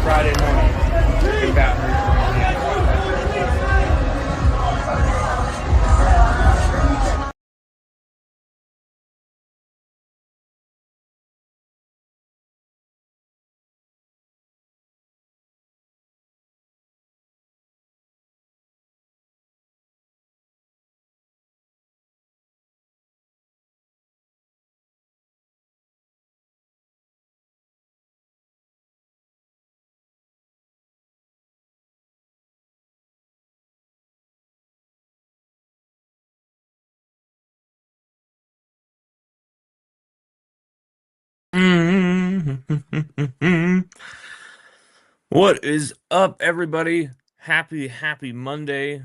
Friday morning in Baton Rouge, Louisiana. What is up, everybody? Happy Monday.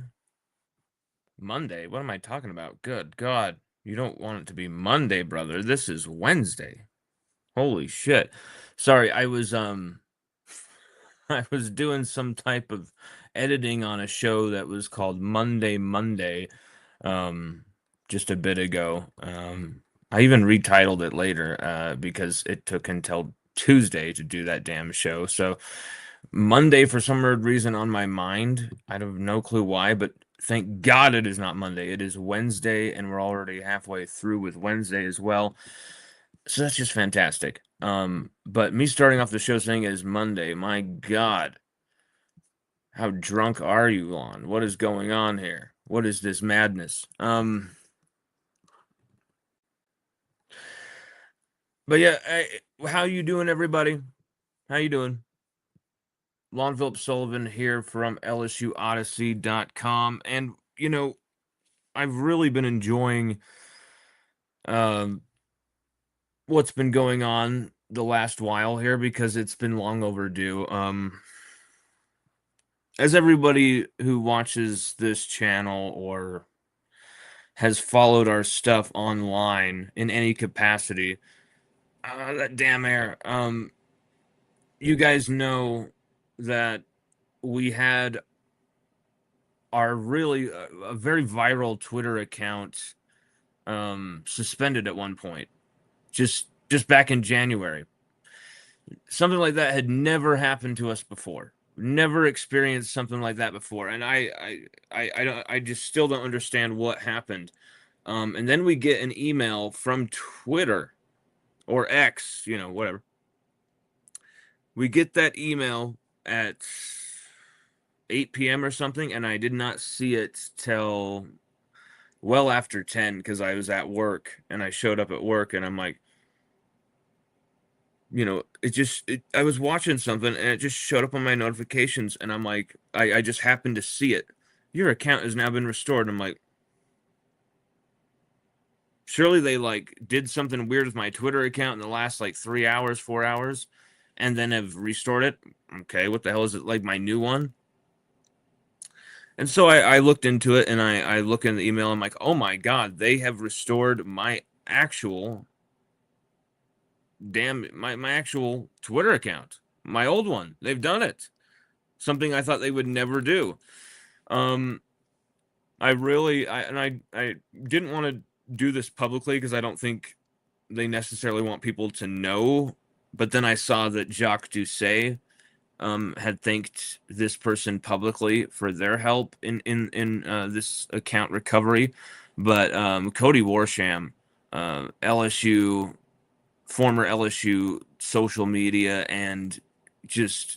Monday? What am I talking about? Good God. You don't want it to be Monday, brother. This is Wednesday. Holy shit. Sorry, I was doing some type of editing on a show that was called Monday, um just a bit ago. I even retitled it later because it took until Tuesday to do that damn show. So Monday, for some weird reason, on my mind. I have no clue why, but thank God it is not Monday. It is Wednesday, and we're already halfway through with Wednesday as well. So that's just fantastic. But me starting off the show saying it is Monday, my God, how drunk are you on? What is going on here? What is this madness? But yeah, how you doing, everybody? How you doing? Lon Philip Sullivan here from LSUOdyssey.com, and I've really been enjoying um, what's been going on the last while here because it's been long overdue. As everybody who watches this channel or has followed our stuff online in any capacity, that damn air, you guys know that we had our really a very viral Twitter account suspended at one point, just back in January. Something like that had never happened to us before. Never experienced something like that before, and I just still don't understand what happened. And then we get an email from Twitter or X, whatever. We get that email at 8 p.m. or something, and I did not see it till well after 10 because I was at work and I showed up at work and I'm like, I was watching something and it just showed up on my notifications and I'm like, I just happened to see it. Your account has now been restored. I'm like, surely they like did something weird with my Twitter account in the last like 3 hours, 4 hours, and then have restored it. Okay, what the hell is it, like my new one? And so I looked into it and I look in the email. I'm like, oh my God, they have restored my actual my actual Twitter account, my old one. They've done it. Something I thought they would never do. Um, I really, I didn't want to do this publicly because I don't think they necessarily want people to know. But then I saw that Jacques Doucet had thanked this person publicly for their help in this account recovery. But Cody Warsham, LSU former LSU social media and just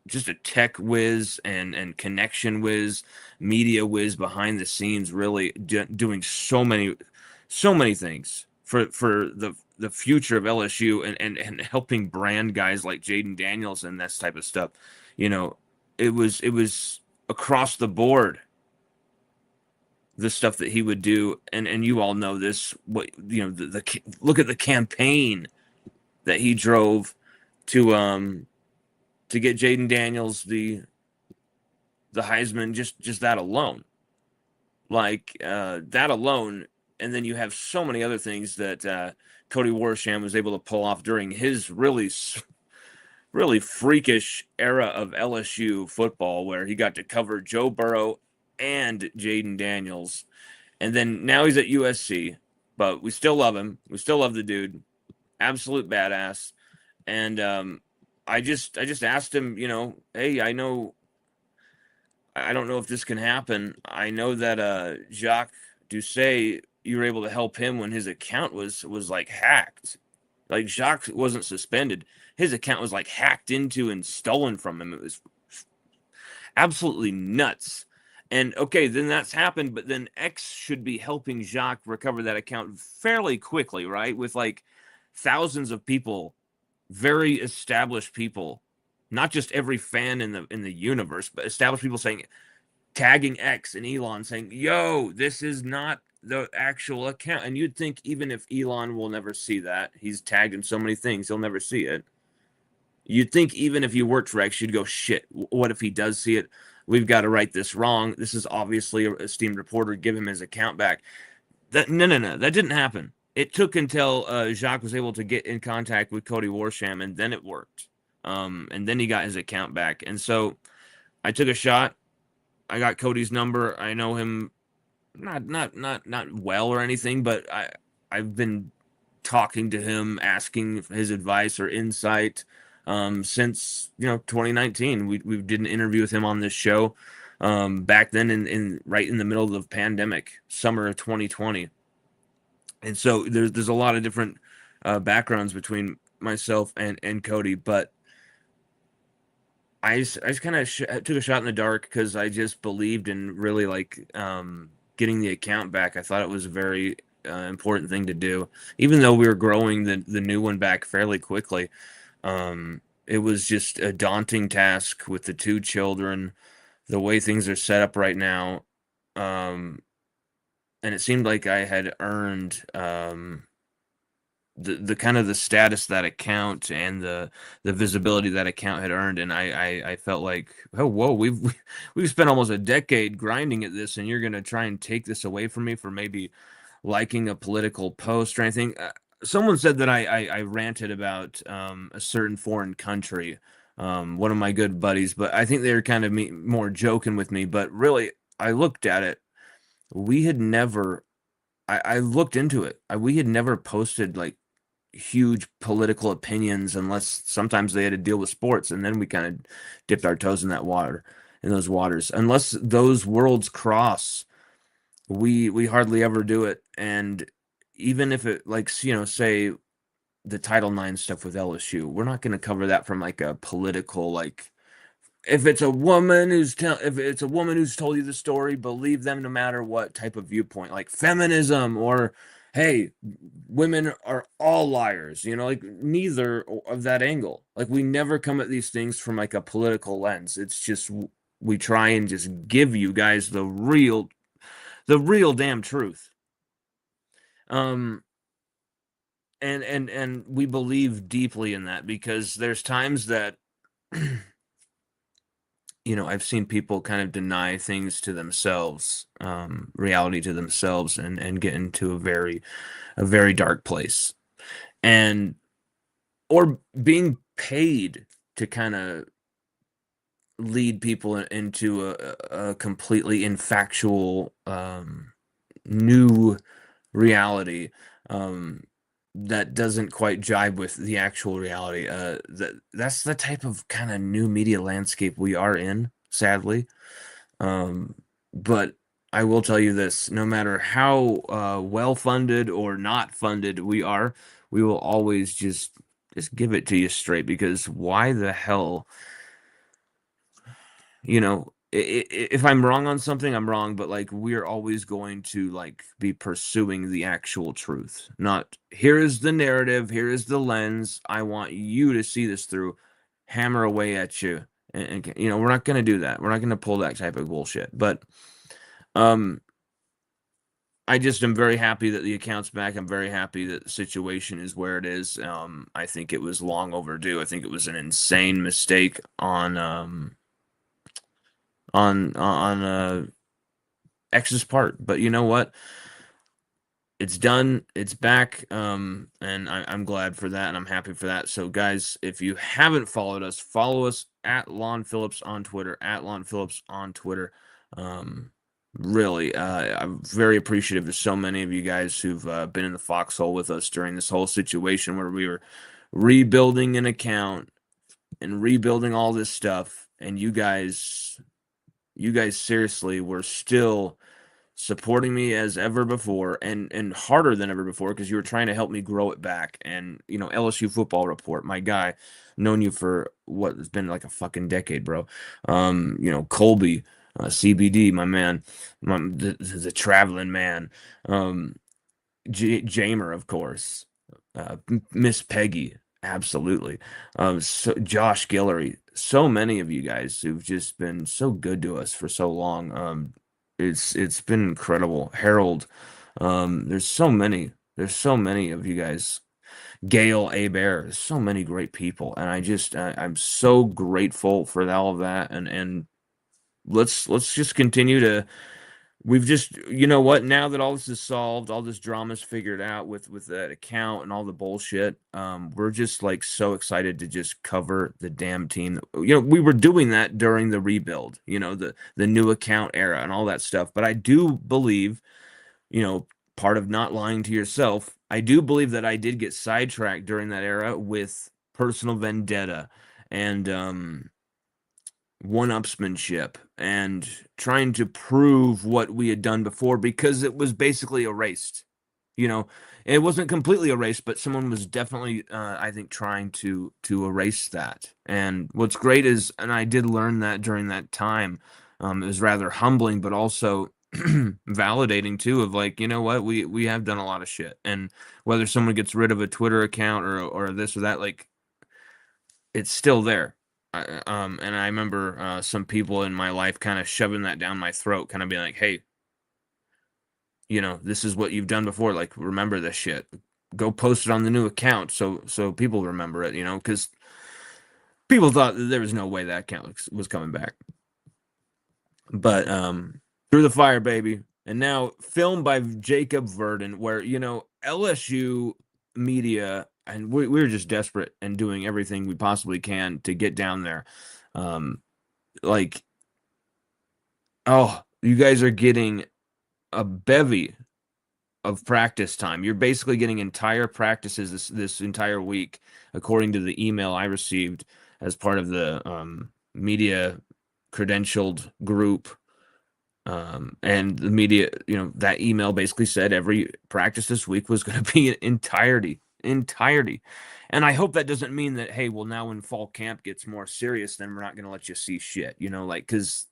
just a tech whiz and connection whiz, media whiz behind the scenes, really doing so many things for the future of LSU and helping brand guys like Jaden Daniels and that type of stuff. You know, it was across the board the stuff that he would do, and you all know this. What the look at the campaign that he drove to get Jaden Daniels the Heisman, just that alone. Like that alone, and then you have so many other things that Cody Warsham was able to pull off during his really freakish era of LSU football, where he got to cover Joe Burrow and Jaden Daniels, and then now he's at USC, but we still love him. We still love the dude, absolute badass, and I just asked him, hey, I don't know if this can happen. I know that Jacques Doucet, you were able to help him when his account was like hacked. Like Jacques wasn't suspended. His account was like hacked into and stolen from him. It was absolutely nuts. And okay, then that's happened, but then X should be helping Jacques recover that account fairly quickly, right? With like thousands of people, very established people, not just every fan in the universe, but established people saying, tagging X and Elon saying, "Yo, this is not the actual account." And you'd think even if Elon will never see that, he's tagged in so many things, he'll never see it. You'd think even if you worked for X, you'd go, shit, what if he does see it? We've got to right this wrong. This is obviously a esteemed reporter. Give him his account back. No. That didn't happen. It took until Jacques was able to get in contact with Cody Warsham, and then it worked. And then he got his account back. And so I took a shot. I got Cody's number. I know him not well or anything, but I've been talking to him, asking his advice or insight since 2019. We did an interview with him on this show back then in right in the middle of the pandemic, summer of 2020. And so there's a lot of different backgrounds between myself and Cody, but I just kind of took a shot in the dark because I just believed in really like getting the account back. I thought it was a very important thing to do, even though we were growing the new one back fairly quickly. It was just a daunting task with the two children, the way things are set up right now. And it seemed like I had earned the kind of the status that account and the visibility that account had earned, and I felt like, oh whoa, we've spent almost a decade grinding at this, and you're gonna try and take this away from me for maybe liking a political post or anything. Someone said that I ranted about a certain foreign country, one of my good buddies, but I think they were kind of more joking with me. But really, I looked at it. We had never. I looked into it. We had never posted like huge political opinions unless sometimes they had to deal with sports, and then we kind of dipped our toes in those waters. Unless those worlds cross, we hardly ever do it. And even if it, like, say the Title IX stuff with LSU, we're not going to cover that from like a political, like, if it's a woman who's told you the story, believe them no matter what type of viewpoint, like feminism, or hey, women are all liars, like neither of that angle. Like, we never come at these things from like a political lens. It's just we try and just give you guys the real damn truth. And we believe deeply in that, because there's times that I've seen people kind of deny things to themselves, reality to themselves, and get into a very dark place, and or being paid to kind of lead people into a completely infactual new reality that doesn't quite jibe with the actual reality. That's the type of kind of new media landscape we are in, sadly. But I will tell you this: no matter how well funded or not funded we are, we will always just give it to you straight, because why the hell? If I'm wrong on something, I'm wrong, but like, we're always going to like be pursuing the actual truth. Not, here is the narrative, here is the lens, I want you to see this through, hammer away at you. And we're not going to do that. We're not going to pull that type of bullshit. But I just am very happy that the account's back. I'm very happy that the situation is where it is. I think it was long overdue. I think it was an insane mistake on X's part, but you know what? It's done. It's back. And I'm glad for that, and I'm happy for that. So, guys, if you haven't followed us, follow us at Lon Phillips on Twitter. At Lon Phillips on Twitter. Really, I'm very appreciative of so many of you guys who've been in the foxhole with us during this whole situation where we were rebuilding an account, and rebuilding all this stuff, and you guys seriously were still supporting me as ever before, and harder than ever before, because you were trying to help me grow it back. And LSU football report, my guy, known you for what has been like a fucking decade, bro. Colby, CBD, my man, the traveling man, um Jamer, of course, Miss Peggy, absolutely. So Josh Guillory, so many of you guys who've just been so good to us for so long. It's been incredible. Harold, there's so many of you guys. Gail Bear, there's so many great people, and I'm so grateful for all of that. And let's just continue to. We've just, you know what? Now that all this is solved, all this drama's figured out with that account and all the bullshit, we're just like so excited to just cover the damn team. We were doing that during the rebuild, the new account era and all that stuff. But I do believe, you know, part of not lying to yourself, I do believe that I did get sidetracked during that era with personal vendetta and one-upsmanship and trying to prove what we had done before, because it was basically erased. It wasn't completely erased, but someone was definitely, I think, trying to erase that. And what's great is, and I did learn that during that time, it was rather humbling, but also validating too, of like, you know what, we have done a lot of shit. And whether someone gets rid of a Twitter account or this or that, like, it's still there. And I remember some people in my life kind of shoving that down my throat, kind of being like, hey, this is what you've done before. Like, remember this shit. Go post it on the new account so people remember it, because people thought that there was no way that account was coming back. But through the fire, baby. And now filmed by Jacob Verdon, where, LSU media, and we were just desperate and doing everything we possibly can to get down there. Like, oh, you guys are getting a bevy of practice time. You're basically getting entire practices this entire week, according to the email I received as part of the media credentialed group. And the media, that email basically said every practice this week was going to be entirety. And I hope that doesn't mean that, hey, well, now when fall camp gets more serious, then we're not going to let you see shit, because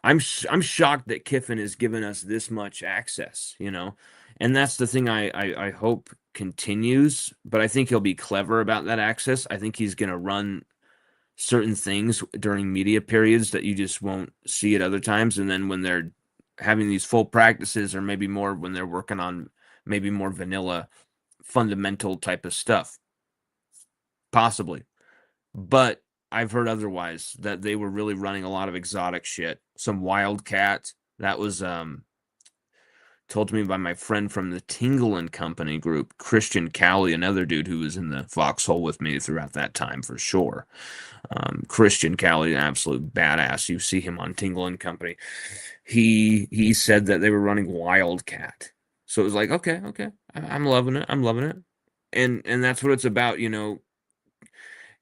I'm shocked that Kiffin has given us this much access, and that's the thing I hope continues. But I think he'll be clever about that access. I think he's going to run certain things during media periods that you just won't see at other times. And then when they're having these full practices, or maybe more when they're working on maybe more vanilla fundamental type of stuff, possibly. But I've heard otherwise, that they were really running a lot of exotic shit, some wildcat. That was told to me by my friend from the Tingle and Company group, Christian Cowley, another dude who was in the foxhole with me throughout that time for sure. Christian Cowley, an absolute badass. You see him on Tingle and Company. He said that they were running Wildcat. So it was like, okay, I'm loving it. And that's what it's about,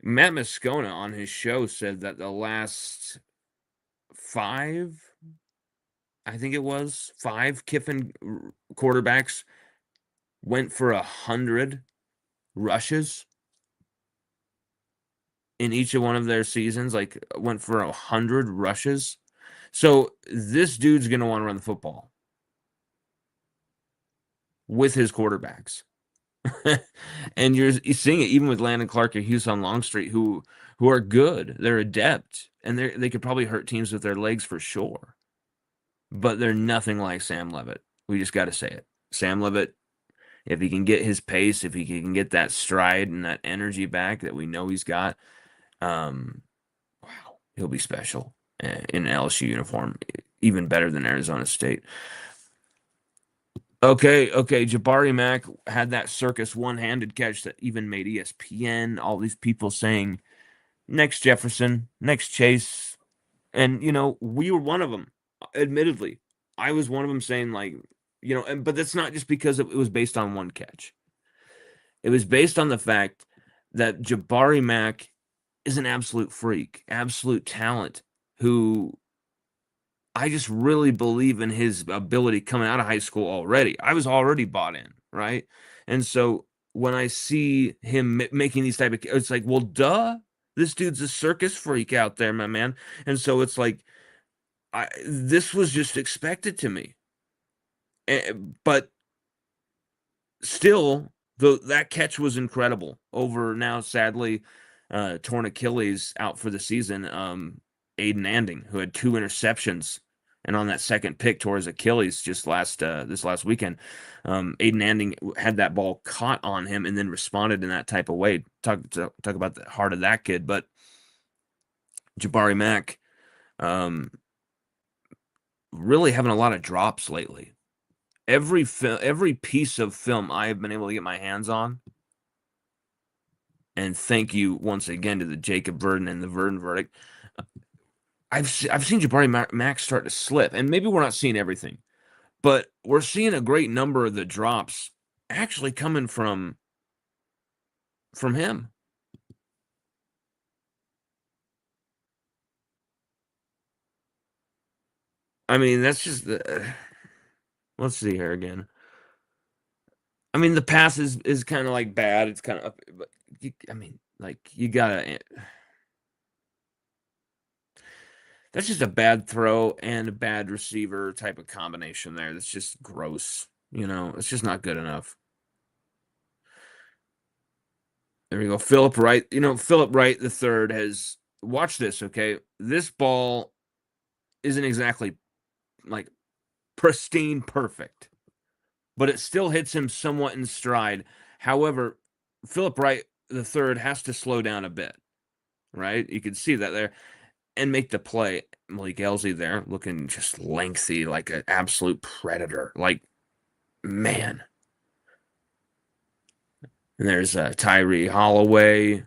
Matt Moscona on his show said that the last five Kiffin quarterbacks went for 100 rushes in each of one of their seasons, like went for 100 rushes. So this dude's going to want to run the football with his quarterbacks. And you're seeing it even with Landon Clark and Houston Longstreet, who are good. They're adept, and they could probably hurt teams with their legs for sure. But they're nothing like Sam Levitt. We just got to say it. Sam Levitt, if he can get his pace, if he can get that stride and that energy back that we know he's got, wow, he'll be special in an LSU uniform, even better than Arizona State. Okay. Jabari Mack had that circus one-handed catch that even made ESPN. All these people saying, next Jefferson, next Chase. And, we were one of them, admittedly. I was one of them saying, like, but that's not just because it was based on one catch. It was based on the fact that Jabari Mack is an absolute freak, absolute talent who I just really believe in his ability coming out of high school already. I was already bought in, right? And so when I see him making these type of, it's like, well, duh, this dude's a circus freak out there, my man. And so it's like, this was just expected to me. But still, that catch was incredible over now, sadly, torn Achilles out for the season. Aiden Anding, who had 2 interceptions, and on that second pick tore his Achilles just this last weekend. Aiden Anding had that ball caught on him and then responded in that type of way. Talk about the heart of that kid. But Jabari Mack, really having a lot of drops lately. Every piece of film I have been able to get my hands on, and thank you once again to the Jacob Verdon and the Verdon verdict. I've seen Jabari Mack start to slip, and maybe we're not seeing everything, but we're seeing a great number of the drops actually coming from him. I mean, that's just let's see here again. I mean, the pass is kind of like bad. It's kind of up, but I mean, like you gotta. That's just a bad throw and a bad receiver type of combination there. That's just gross. It's just not good enough. There we go. Philip Wright. Philip Wright the third has watch this, okay? This ball isn't exactly like pristine perfect, but it still hits him somewhat in stride. However, Philip Wright the third has to slow down a bit, right? You can see that there and make the play. Malik Elzy there looking just lengthy, like an absolute predator. Like, man. And there's Tyree Holloway.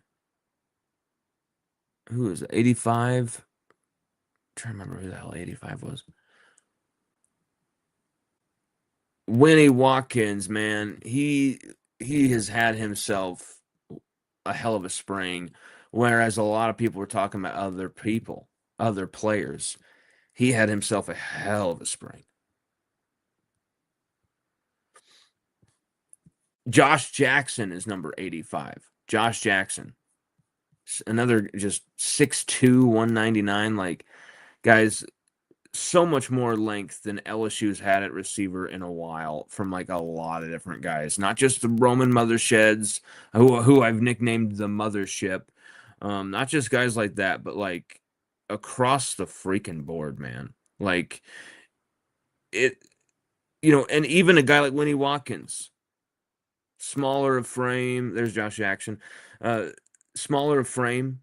Who is it? 85? I'm trying to remember who the hell 85 was. Winnie Watkins, man, he has had himself a hell of a spring, whereas a lot of people were talking about other players. He had himself a hell of a spring. Josh Jackson is number 85. Josh Jackson. Another just 6'2", 199. Like, guys, so much more length than LSU's had at receiver in a while from like a lot of different guys. Not just the Roman Mothersheds, who I've nicknamed the Mothership. Not just guys like that, but like across the freaking board, man. Like it, and even a guy like Winnie Watkins, smaller of frame. There's Josh Jackson, smaller of frame.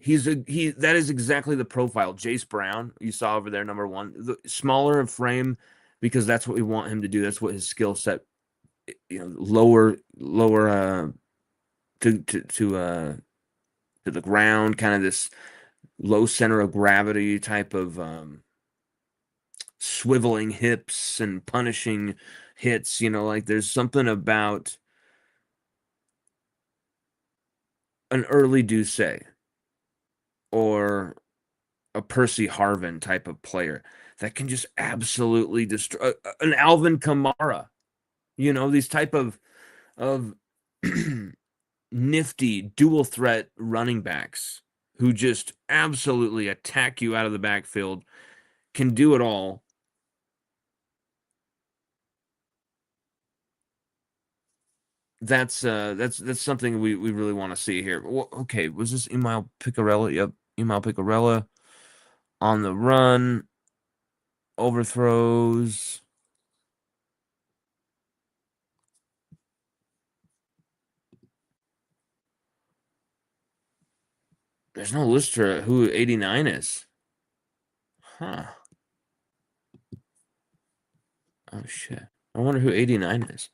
That is exactly the profile. Jace Brown, you saw over there, number 1, the smaller of frame, because that's what we want him to do. That's what his skill set, lower to the ground, kind of this low center of gravity type of swiveling hips and punishing hits. Like there's something about an early Ducey or a Percy Harvin type of player that can just absolutely destroy an Alvin Kamara, these type of nifty dual threat running backs who just absolutely attack you out of the backfield, can do it all. That's something we really want to see here. Well, okay, was this Email Picarella? Yep, Email Picarella on the run, overthrows. There's no list for who 89 is. Huh. Oh, shit. I wonder who 89 is.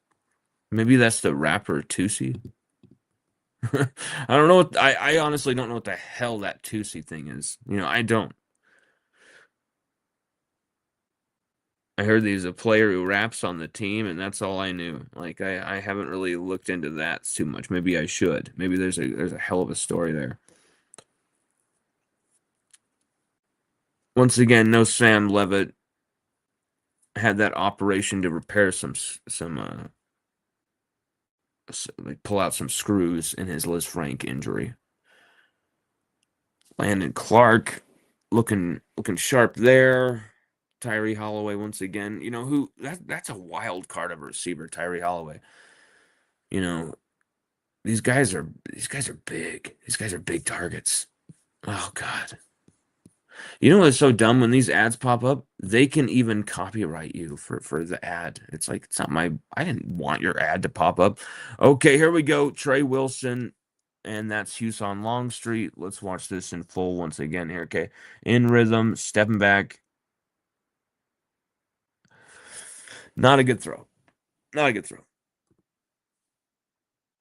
Maybe that's the rapper Tusi. I don't know. I honestly don't know what the hell that Tusi thing is. I don't. I heard he's a player who raps on the team, and that's all I knew. Like, I haven't really looked into that too much. Maybe I should. Maybe there's a hell of a story there. Once again, no Sam Levitt. Had that operation to repair some like pull out some screws in his Liz Frank injury. Landon Clark looking sharp there. Tyree Holloway once again. You know who that's a wild card of a receiver, Tyree Holloway. You know, these guys are big. These guys are big targets. Oh God. You know what's so dumb when these ads pop up? They can even copyright you for the ad. It's like it's not my I didn't want your ad to pop up. Okay, here we go. Trey Wilson, and that's Houston Longstreet. Let's watch this in full once again here. Okay. In rhythm, stepping back. Not a good throw. Not a good throw.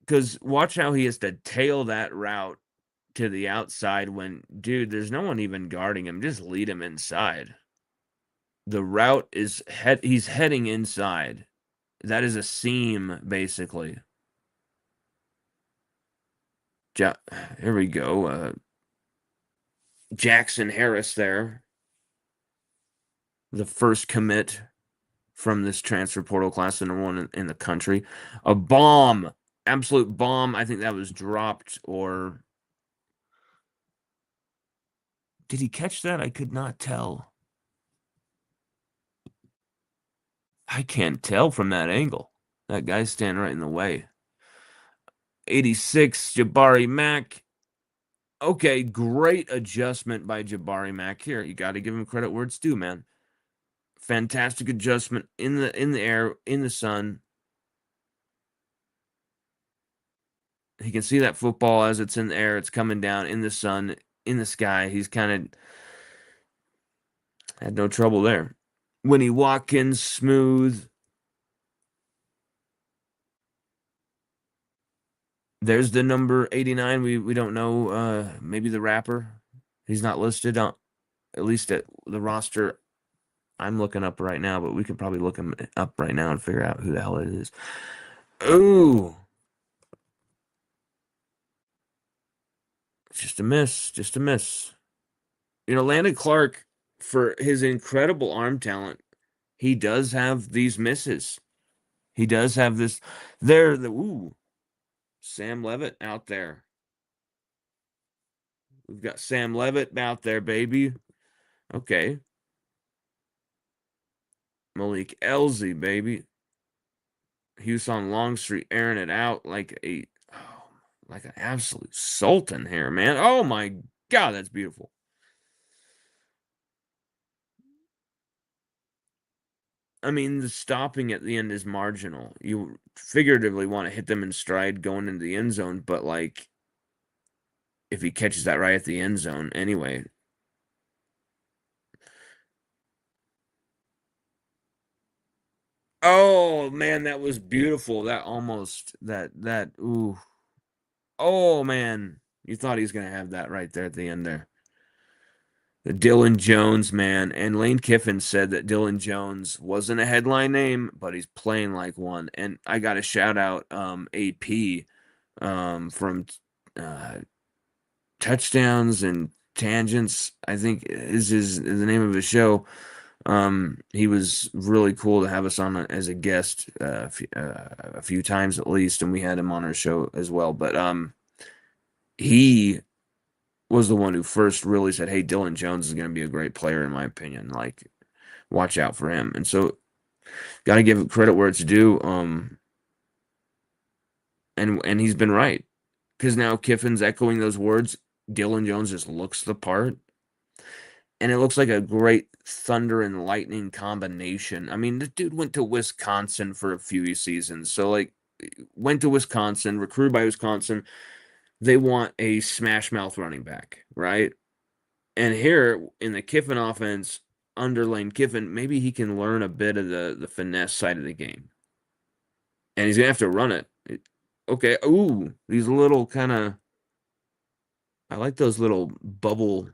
Because watch how he has to tail that route to the outside when, dude, there's no one even guarding him. Just lead him inside. The route is he's heading inside. That is a seam, basically. Here we go. Jackson Harris there. The first commit from this transfer portal class, the number one in the country. A bomb. Absolute bomb. I think that was dropped, or did he catch that? I could not tell. I can't tell from that angle. That guy's standing right in the way. 86, Jabari Mack. Okay, great adjustment by Jabari Mack here. You got to give him credit where it's due, man. Fantastic adjustment in the air, in the sun. He can see that football as it's in the air. It's coming down in the sun, in the sky. He's kind of had no trouble there. Winnie Watkins, smooth. There's the number 89. We don't know. Maybe the rapper. He's not listed on, at least at the roster I'm looking up right now, but we could probably look him up right now and figure out who the hell it is. Ooh. Just a miss. Just a miss. You know, Landon Clark, for his incredible arm talent, he does have these misses. He does have this. Sam Levitt out there. We've got Sam Levitt out there, baby. Okay. Malik Elzy, baby. Houston Longstreet airing it out like an absolute sultan here, man. Oh my God, that's beautiful. I mean, the stopping at the end is marginal. You figuratively want to hit them in stride going into the end zone, but like if he catches that right at the end zone anyway. Oh man, that was beautiful. Ooh. Oh man. You thought he was gonna have that right there at the end there. The Dylan Jones, man. And Lane Kiffin said that Dylan Jones wasn't a headline name, but he's playing like one. And I got to shout out AP from Touchdowns and Tangents, I think is the name of his show. He was really cool to have us on as a guest a few times at least, and we had him on our show as well. But he was the one who first really said, "Hey, Dylan Jones is going to be a great player, in my opinion. Like, watch out for him." And so, got to give credit where it's due. And he's been right because now Kiffin's echoing those words. Dylan Jones just looks the part, and it looks like a great thunder and lightning combination. I mean, the dude went to Wisconsin for a few seasons, so like, went to Wisconsin, recruited by Wisconsin. They want a smash mouth running back, right? And here in the Kiffin offense, under Lane Kiffin, maybe he can learn a bit of the finesse side of the game. And he's gonna have to run it. Okay. Ooh, these little kind of I like those little bubble.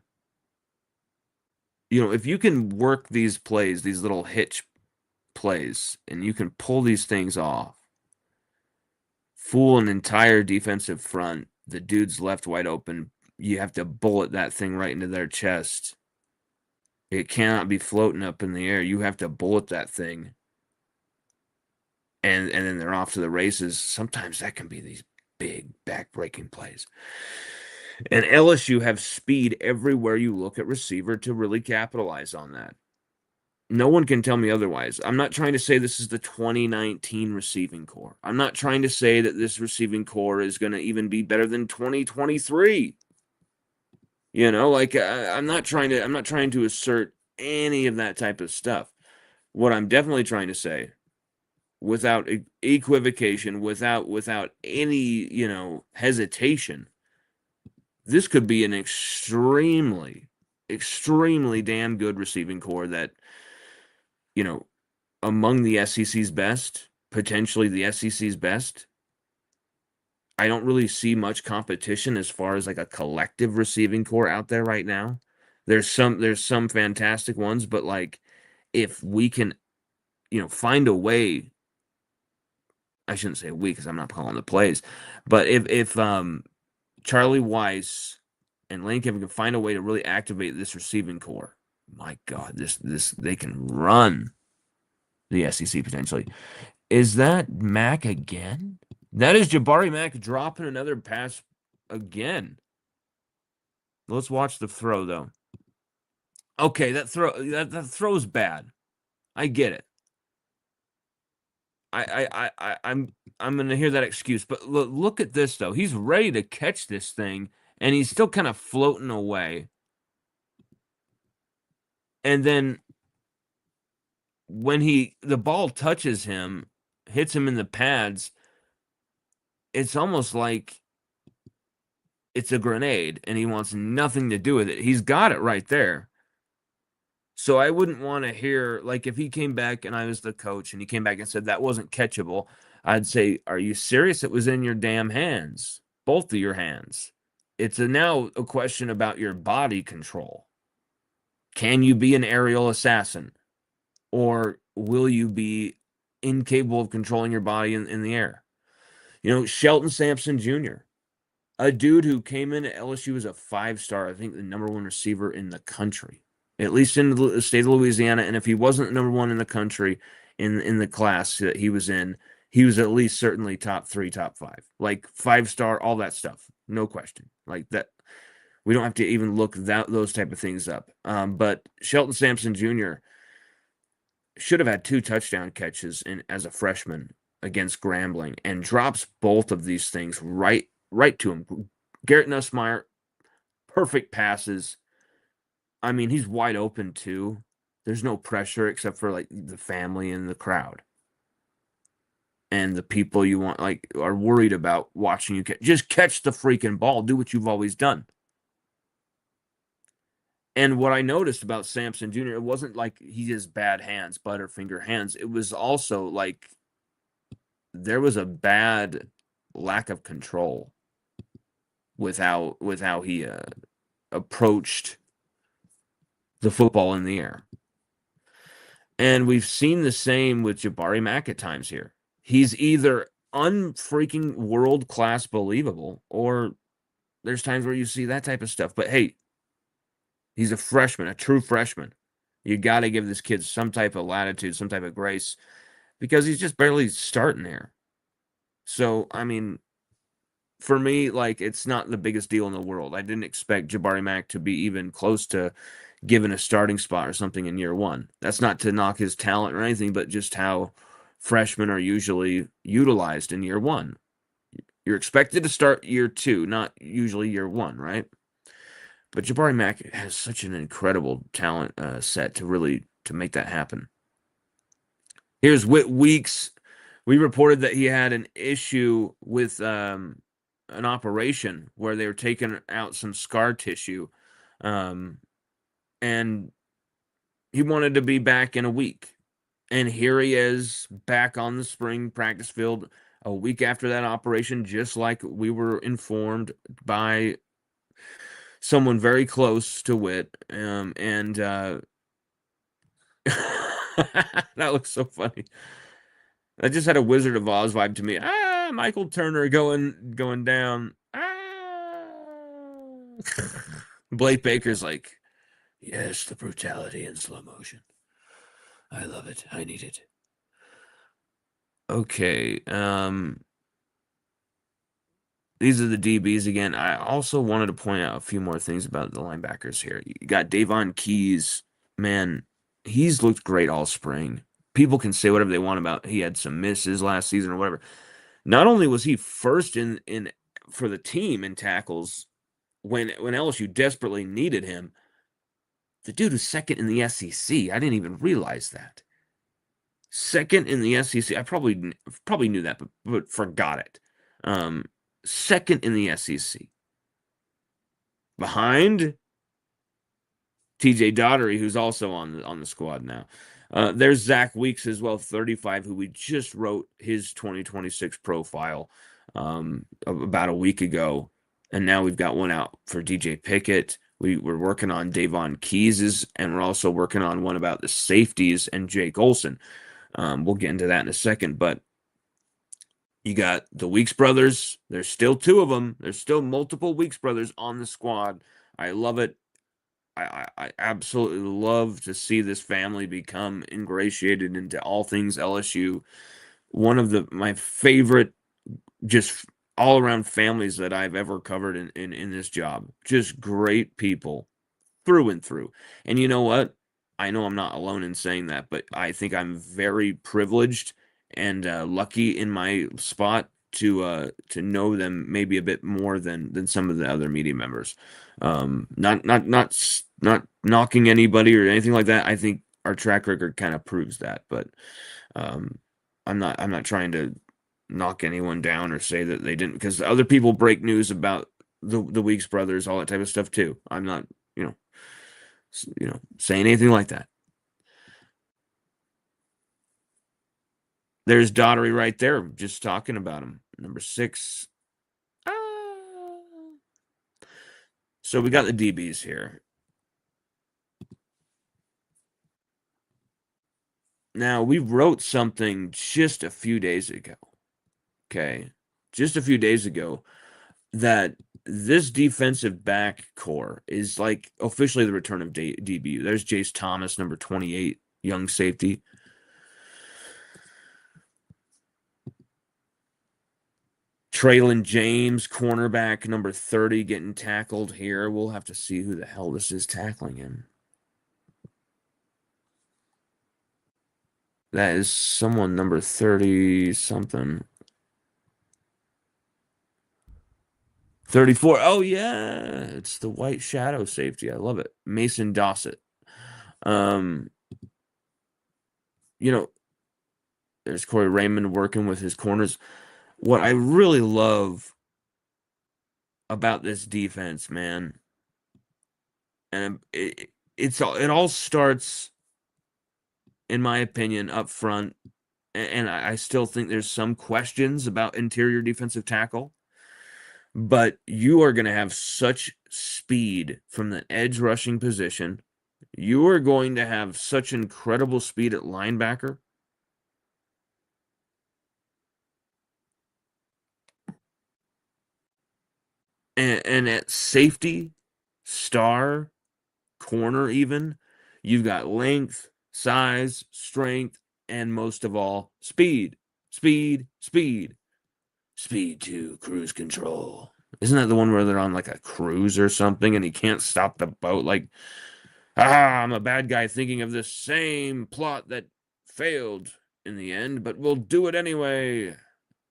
You know, if you can work these plays, these little hitch plays, and you can pull these things off, fool an entire defensive front, the dude's left wide open. You have to bullet that thing right into their chest. It cannot be floating up in the air. You have to bullet that thing, and then they're off to the races. Sometimes that can be these big back-breaking plays. And LSU have speed everywhere you look at receiver to really capitalize on that. No one can tell me otherwise. I'm not trying to say this is the 2019 receiving core. I'm not trying to say that this receiving core is going to even be better than 2023. Like I'm not trying to assert any of that type of stuff. What I'm definitely trying to say, without equivocation, without any, hesitation, this could be an extremely, extremely damn good receiving core that, among the SEC's best, potentially the SEC's best. I don't really see much competition as far as like a collective receiving core out there right now. There's some fantastic ones, but like if we can, find a way, I shouldn't say we because I'm not calling the plays, but if Charlie Weiss and Lane Kiffin can find a way to really activate this receiving core, my God, this they can run the SEC potentially. Is that Mack again? That is Jabari Mack dropping another pass again. Let's watch the throw though. Okay, that throw's bad. I get it. I'm gonna hear that excuse, but look at this though. He's ready to catch this thing, and he's still kind of floating away. And then when the ball touches him, hits him in the pads, it's almost like it's a grenade, and he wants nothing to do with it. He's got it right there. So I wouldn't want to hear, like, if he came back and I was the coach and he came back and said that wasn't catchable, I'd say, are you serious? It was in your damn hands, both of your hands. It's now a question about your body control. Can you be an aerial assassin? Or will you be incapable of controlling your body in the air? Shelton Sampson Jr., a dude who came in at LSU as a 5-star, I think the number 1 receiver in the country, at least in the state of Louisiana. And if he wasn't number 1 in the country in the class that he was in, he was at least certainly top 3, top 5, like 5-star, all that stuff. No question. Like that. We don't have to even look those type of things up. But Shelton Sampson Jr. should have had 2 touchdown catches as a freshman against Grambling, and drops both of these things right to him. Garrett Nussmeier, perfect passes. I mean, he's wide open too. There's no pressure except for like the family and the crowd. And the people you want, like, are worried about watching you just catch the freaking ball. Do what you've always done. And what I noticed about Sampson Jr., it wasn't like he has bad hands, butterfinger hands. It was also like there was a bad lack of control with how he approached the football in the air. And we've seen the same with Jabari Mack at times here. He's either unfreaking world-class believable, or there's times where you see that type of stuff. But hey, he's a freshman, a true freshman. You got to give this kid some type of latitude, some type of grace, because he's just barely starting there. So, I mean, for me, like, it's not the biggest deal in the world. I didn't expect Jabari Mack to be even close to given a starting spot or something in year 1. That's not to knock his talent or anything, but just how freshmen are usually utilized in year 1. You're expected to start year 2, not usually year 1, right? But Jabari Mack has such an incredible talent set to make that happen. Here's Whit Weeks. We reported that he had an issue with an operation where they were taking out some scar tissue, and he wanted to be back in a week. And here he is back on the spring practice field a week after that operation, just like we were informed by someone very close to Whit. That looks so funny. I just had a Wizard of Oz vibe to me. Michael Turner going down. Blake Baker's like, Yes, the brutality in slow motion. I love it. I need it. Okay. These are the DBs again. I also wanted to point out a few more things about the linebackers here. You got Davon Keys. Man, he's looked great all spring. People can say whatever they want about he had some misses last season or whatever. Not only was he first in for the team in tackles when LSU desperately needed him, the dude was second in the SEC. I didn't even realize that. Second in the SEC. I probably knew that, but forgot it. Um, Second in the SEC, behind TJ Daughtery, who's also on the squad now. There's Zach Weeks as well, 35, who we just wrote his 2026 profile about a week ago, and now we've got one out for DJ Pickett. We're working on Davon Keys's, and we're also working on one about the safeties and Jake Olson. We'll get into that in a second, but you got the Weeks brothers. There's still two of them. There's still multiple Weeks brothers on the squad. I love it. I absolutely love to see this family become ingratiated into all things LSU. One of my favorite, just all around families that I've ever covered in this job. Just great people through and through. And you know what? I know I'm not alone in saying that, but I think I'm very privileged and lucky in my spot to know them maybe a bit more than some of the other media members. Not knocking anybody or anything like that. I think our track record kind of proves that, but um, I'm not trying to knock anyone down or say that they didn't, because other people break news about the Weeks brothers, all that type of stuff too. I'm not, you know, saying anything like that. There's Daughtery right there, just talking about him. Number 6. Uh, so we got the DBs here. Now, we wrote something just a few days ago. Okay. Just a few days ago that this defensive back core is like officially the return of DB. There's Jace Thomas, number 28, young safety. Traylon James, cornerback, number 30, getting tackled here. We'll have to see who the hell this is tackling him. That is someone number 30 something. 34. Oh, yeah. It's the white shadow safety. I love it. Mason Dossett. You know, there's Corey Raymond working with his corners. What I really love about this defense, man, and it all starts, in my opinion, up front. And I still think there's some questions about interior defensive tackle. But you are going to have such speed from the edge rushing position. You are going to have such incredible speed at linebacker. And at safety, star, corner, even, you've got length, size, strength, and most of all, speed. Speed, speed, speed to cruise control. Isn't that the one where they're on like a cruise or something and he can't stop the boat? Like, I'm a bad guy thinking of the same plot that failed in the end, but we'll do it anyway.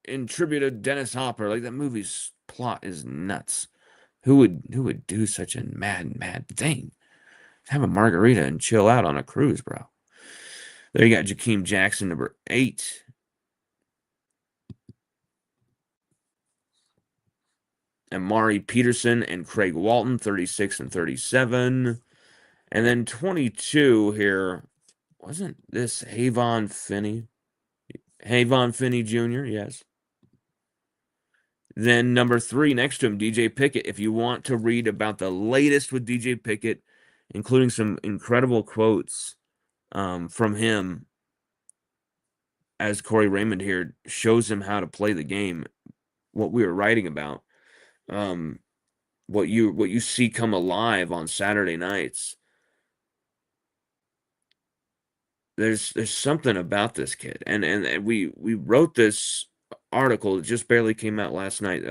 In tribute to Dennis Hopper. Like, that movie's plot is nuts. Who would do such a mad thing? Have a margarita and chill out on a cruise, bro. There you got Jakeem Jackson, number 8. Amari Peterson and Craig Walton, 36 and 37. And then 22 here. Wasn't this Havon Finney? Havon Finney Jr., yes. Then number 3 next to him, DJ Pickett. If you want to read about the latest with DJ Pickett, including some incredible quotes from him, as Corey Raymond here shows him how to play the game, what we were writing about, what you see come alive on Saturday nights. there's something about this kid, and we wrote this article that just barely came out last night,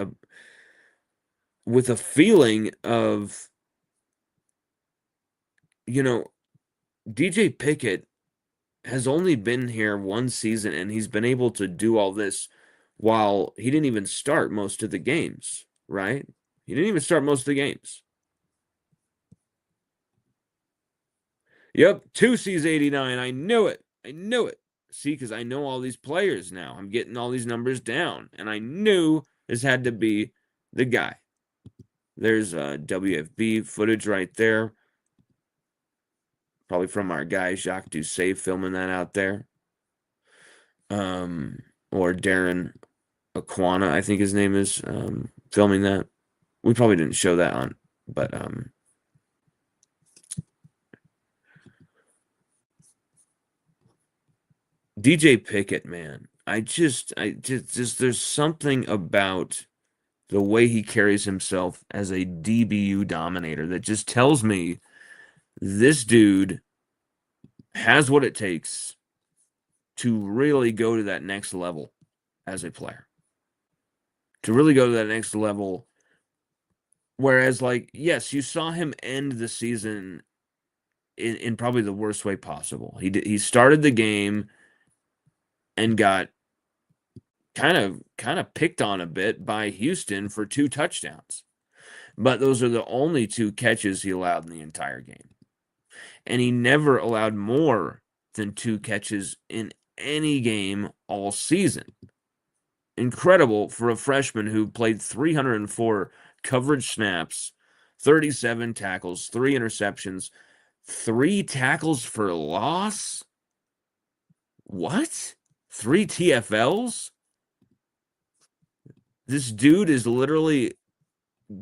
with a feeling of, you know, DJ Pickett has only been here one season, and he's been able to do all this while he didn't even start most of the games, right? He didn't even start most of the games. Yep, 2C's 89. I knew it. I knew it. See, because I know all these players now. I'm getting all these numbers down, and I knew this had to be the guy. There's WFB footage right there. Probably from our guy Jacques Doucet filming that out there. Or Darren Aquana, I think his name is, filming that. We probably didn't show that on, but DJ Pickett, man. I just there's something about the way he carries himself as a DBU dominator that just tells me this dude has what it takes to really go to that next level as a player. To really go to that next level. Whereas, like, yes, you saw him end the season in probably the worst way possible. He started the game and got kind of picked on a bit by Houston for 2 touchdowns. But those are the only 2 catches he allowed in the entire game. And he never allowed more than 2 catches in any game all season. Incredible for a freshman who played 304 coverage snaps, 37 tackles, 3 interceptions, 3 tackles for loss? What? 3 TFLs? This dude is literally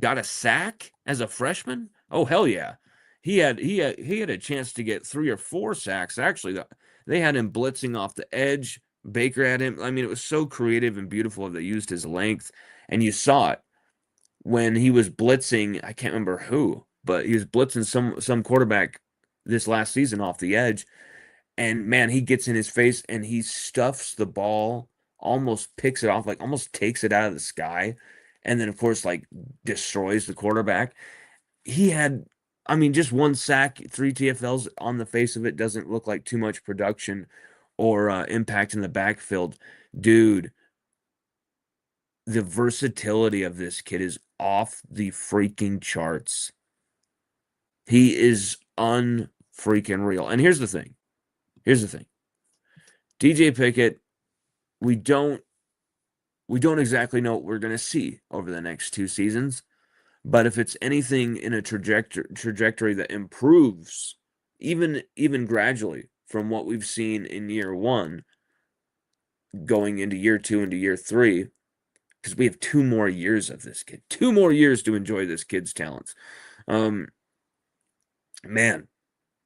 got a sack as a freshman? Oh, hell yeah. He had a chance to get 3 or 4 sacks. Actually, they had him blitzing off the edge. Baker had him. I mean, it was so creative and beautiful. They used his length, and you saw it when he was blitzing. I can't remember who, but he was blitzing some quarterback this last season off the edge, and man, he gets in his face and he stuffs the ball, almost picks it off, like almost takes it out of the sky, and then of course like destroys the quarterback. He had, I mean, just 1 sack, 3 TFLs. On the face of it, doesn't look like too much production or impact in the backfield. Dude, the versatility of this kid is off the freaking charts. He is unfreaking real. And here's the thing. DJ Pickett, we don't exactly know what we're going to see over the next 2 seasons, but if it's anything in a trajectory that improves, even gradually from what we've seen in year 1, going into year 2 into year 3, because we have 2 more years of this kid, 2 more years to enjoy this kid's talents. Man,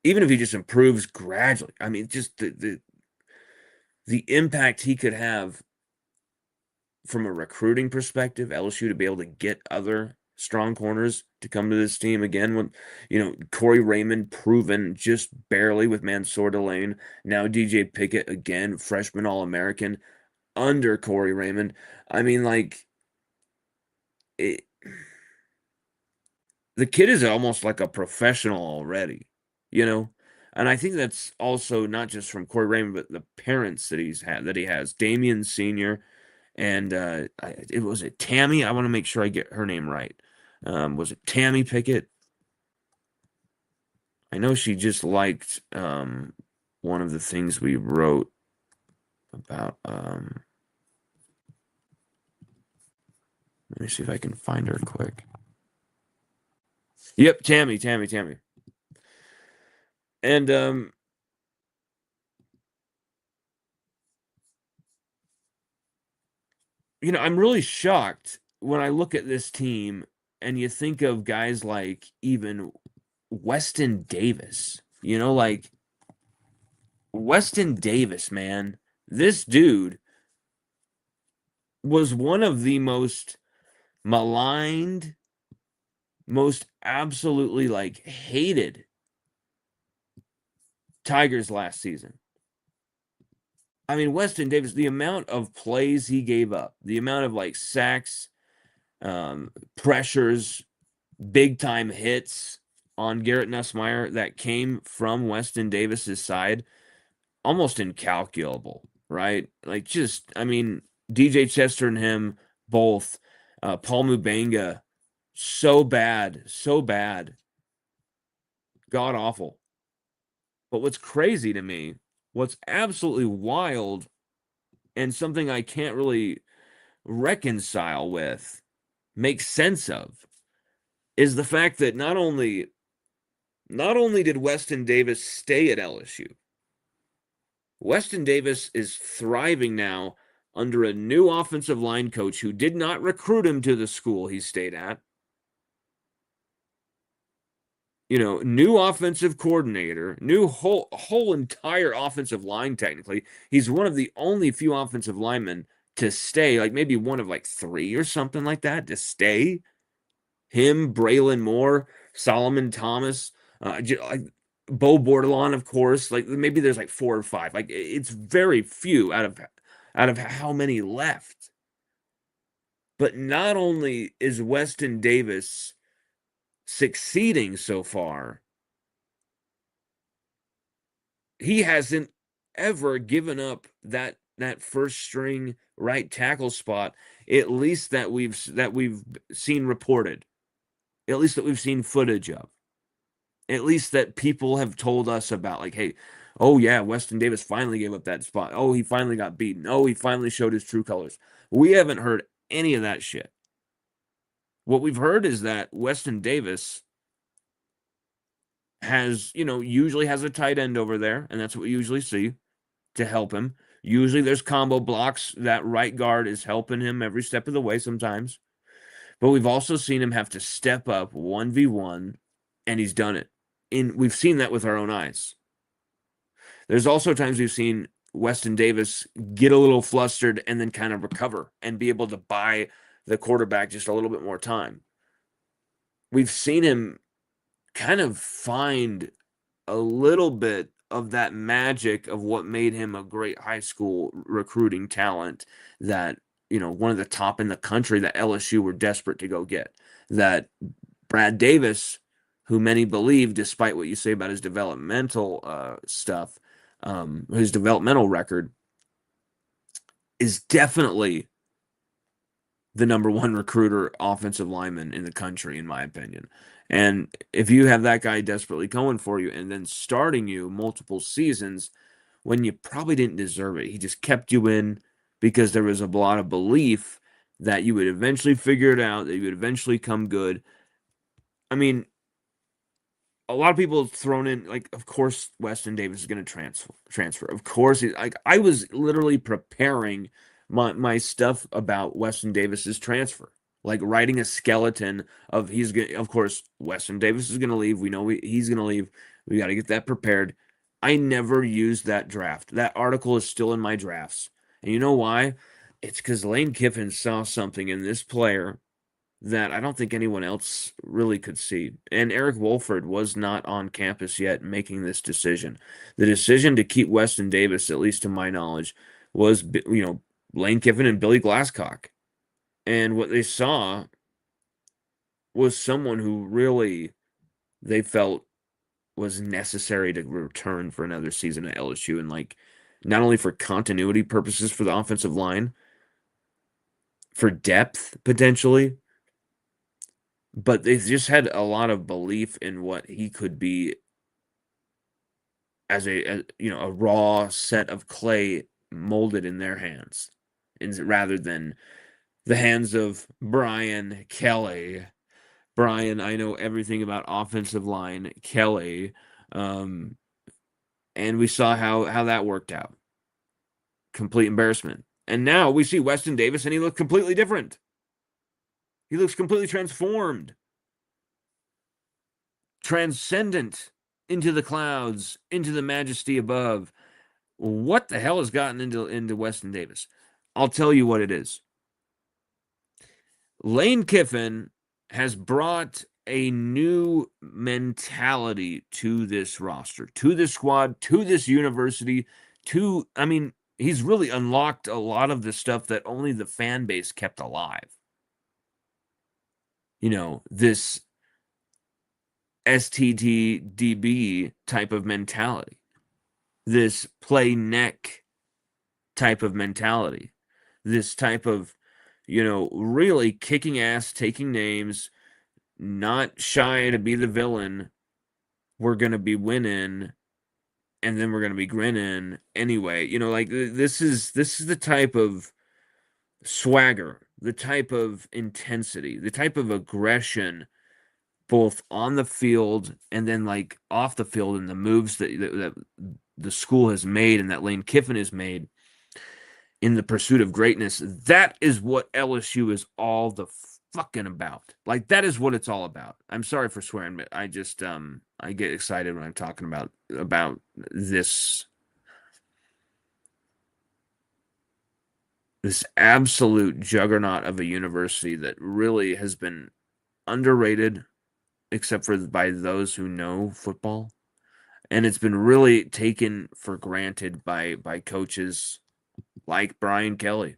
even if he just improves gradually, I mean, just the impact he could have from a recruiting perspective, LSU to be able to get other strong corners to come to this team again. When, Corey Raymond proven just barely with Mansour Delane. Now DJ Pickett again, freshman All-American under Corey Raymond. I mean, like, the kid is almost like a professional already, you know? And I think that's also not just from Corey Raymond, but the parents that he has. Damian Sr. and it was it Tammy. I want to make sure I get her name right. Was it Tammy Pickett? I know she just liked one of the things we wrote about. Let me see if I can find her quick. Yep, Tammy. And I'm really shocked when I look at this team and you think of guys like even Weston Davis. Like Weston Davis, man. This dude was one of the most maligned, most absolutely like hated Tigers last season. I mean, Weston Davis, the amount of plays he gave up, the amount of like sacks, pressures, big time hits on Garrett Nussmeier that came from Weston Davis's side, almost incalculable, right? Like, just, I mean, DJ Chester and him both, Paul Mubanga, so bad, god awful. But what's crazy to me, what's absolutely wild, and something I can't really reconcile with, make sense of, is the fact that not only did Weston Davis stay at LSU, Weston Davis is thriving now under a new offensive line coach who did not recruit him to the school he stayed at. You know, new offensive coordinator, new whole entire offensive line technically. He's one of the only few offensive linemen to stay, like maybe one of like 3 or something like that to stay. Him, Braylon Moore, Solomon Thomas, like Bo Bordelon, of course. Like maybe there's like 4 or 5. Like it's very few out of how many left. But not only is Weston Davis succeeding so far, he hasn't ever given up that first string right tackle spot, at least that we've seen reported, at least that we've seen footage of, at least that people have told us about. Like, hey, oh yeah, Weston Davis finally gave up that spot. Oh, he finally got beaten. Oh, he finally showed his true colors. We haven't heard any of that shit. What we've heard is that Weston Davis usually has a tight end over there, and that's what we usually see to help him. Usually there's combo blocks. That right guard is helping him every step of the way sometimes. But we've also seen him have to step up 1v1, and he's done it. We've seen that with our own eyes. There's also times we've seen Weston Davis get a little flustered and then kind of recover and be able to buy the quarterback just a little bit more time. We've seen him kind of find a little bit of that magic of what made him a great high school recruiting talent, that, one of the top in the country that LSU were desperate to go get. That Brad Davis, who many believe, despite what you say about his developmental stuff, his developmental record, is definitely the number one recruiter offensive lineman in the country, in my opinion. And if you have that guy desperately going for you and then starting you multiple seasons when you probably didn't deserve it, he just kept you in because there was a lot of belief that you would eventually figure it out, that you would eventually come good. I mean, a lot of people have thrown in, like, of course, Weston Davis is going to transfer. Of course, I was literally preparing my stuff about Weston Davis's transfer, like writing a skeleton of of course, Weston Davis is going to leave. We know he's going to leave. We got to get that prepared. I never used that draft. That article is still in my drafts. And you know why? It's because Lane Kiffin saw something in this player that I don't think anyone else really could see. And Eric Wolford was not on campus yet making this decision. The decision to keep Weston Davis, at least to my knowledge, was, Lane Kiffin and Billy Glasscock. And what they saw was someone who really they felt was necessary to return for another season at LSU, and like not only for continuity purposes for the offensive line, for depth potentially, but they just had a lot of belief in what he could be as a raw set of clay molded in their hands, rather than the hands of Brian Kelly. Brian, I know everything about offensive line, Kelly. And we saw how that worked out. Complete embarrassment. And now we see Weston Davis, and he looks completely different. He looks completely transformed. Transcendent into the clouds, into the majesty above. What the hell has gotten into Weston Davis? I'll tell you what it is. Lane Kiffin has brought a new mentality to this roster, to this squad, to this university, he's really unlocked a lot of the stuff that only the fan base kept alive. You know, this STTDB type of mentality, this play neck type of mentality, this type of, really kicking ass, taking names, not shy to be the villain. We're going to be winning, and then we're going to be grinning anyway. Like this is the type of swagger, the type of intensity, the type of aggression, both on the field and then like off the field, and the moves that the school has made and that Lane Kiffin has made in the pursuit of greatness. That is what LSU is all the fucking about. Like, that is what it's all about. I'm sorry for swearing, but I just I get excited when I'm talking about this absolute juggernaut of a university that really has been underrated, except for by those who know football. And it's been really taken for granted by coaches like Brian Kelly,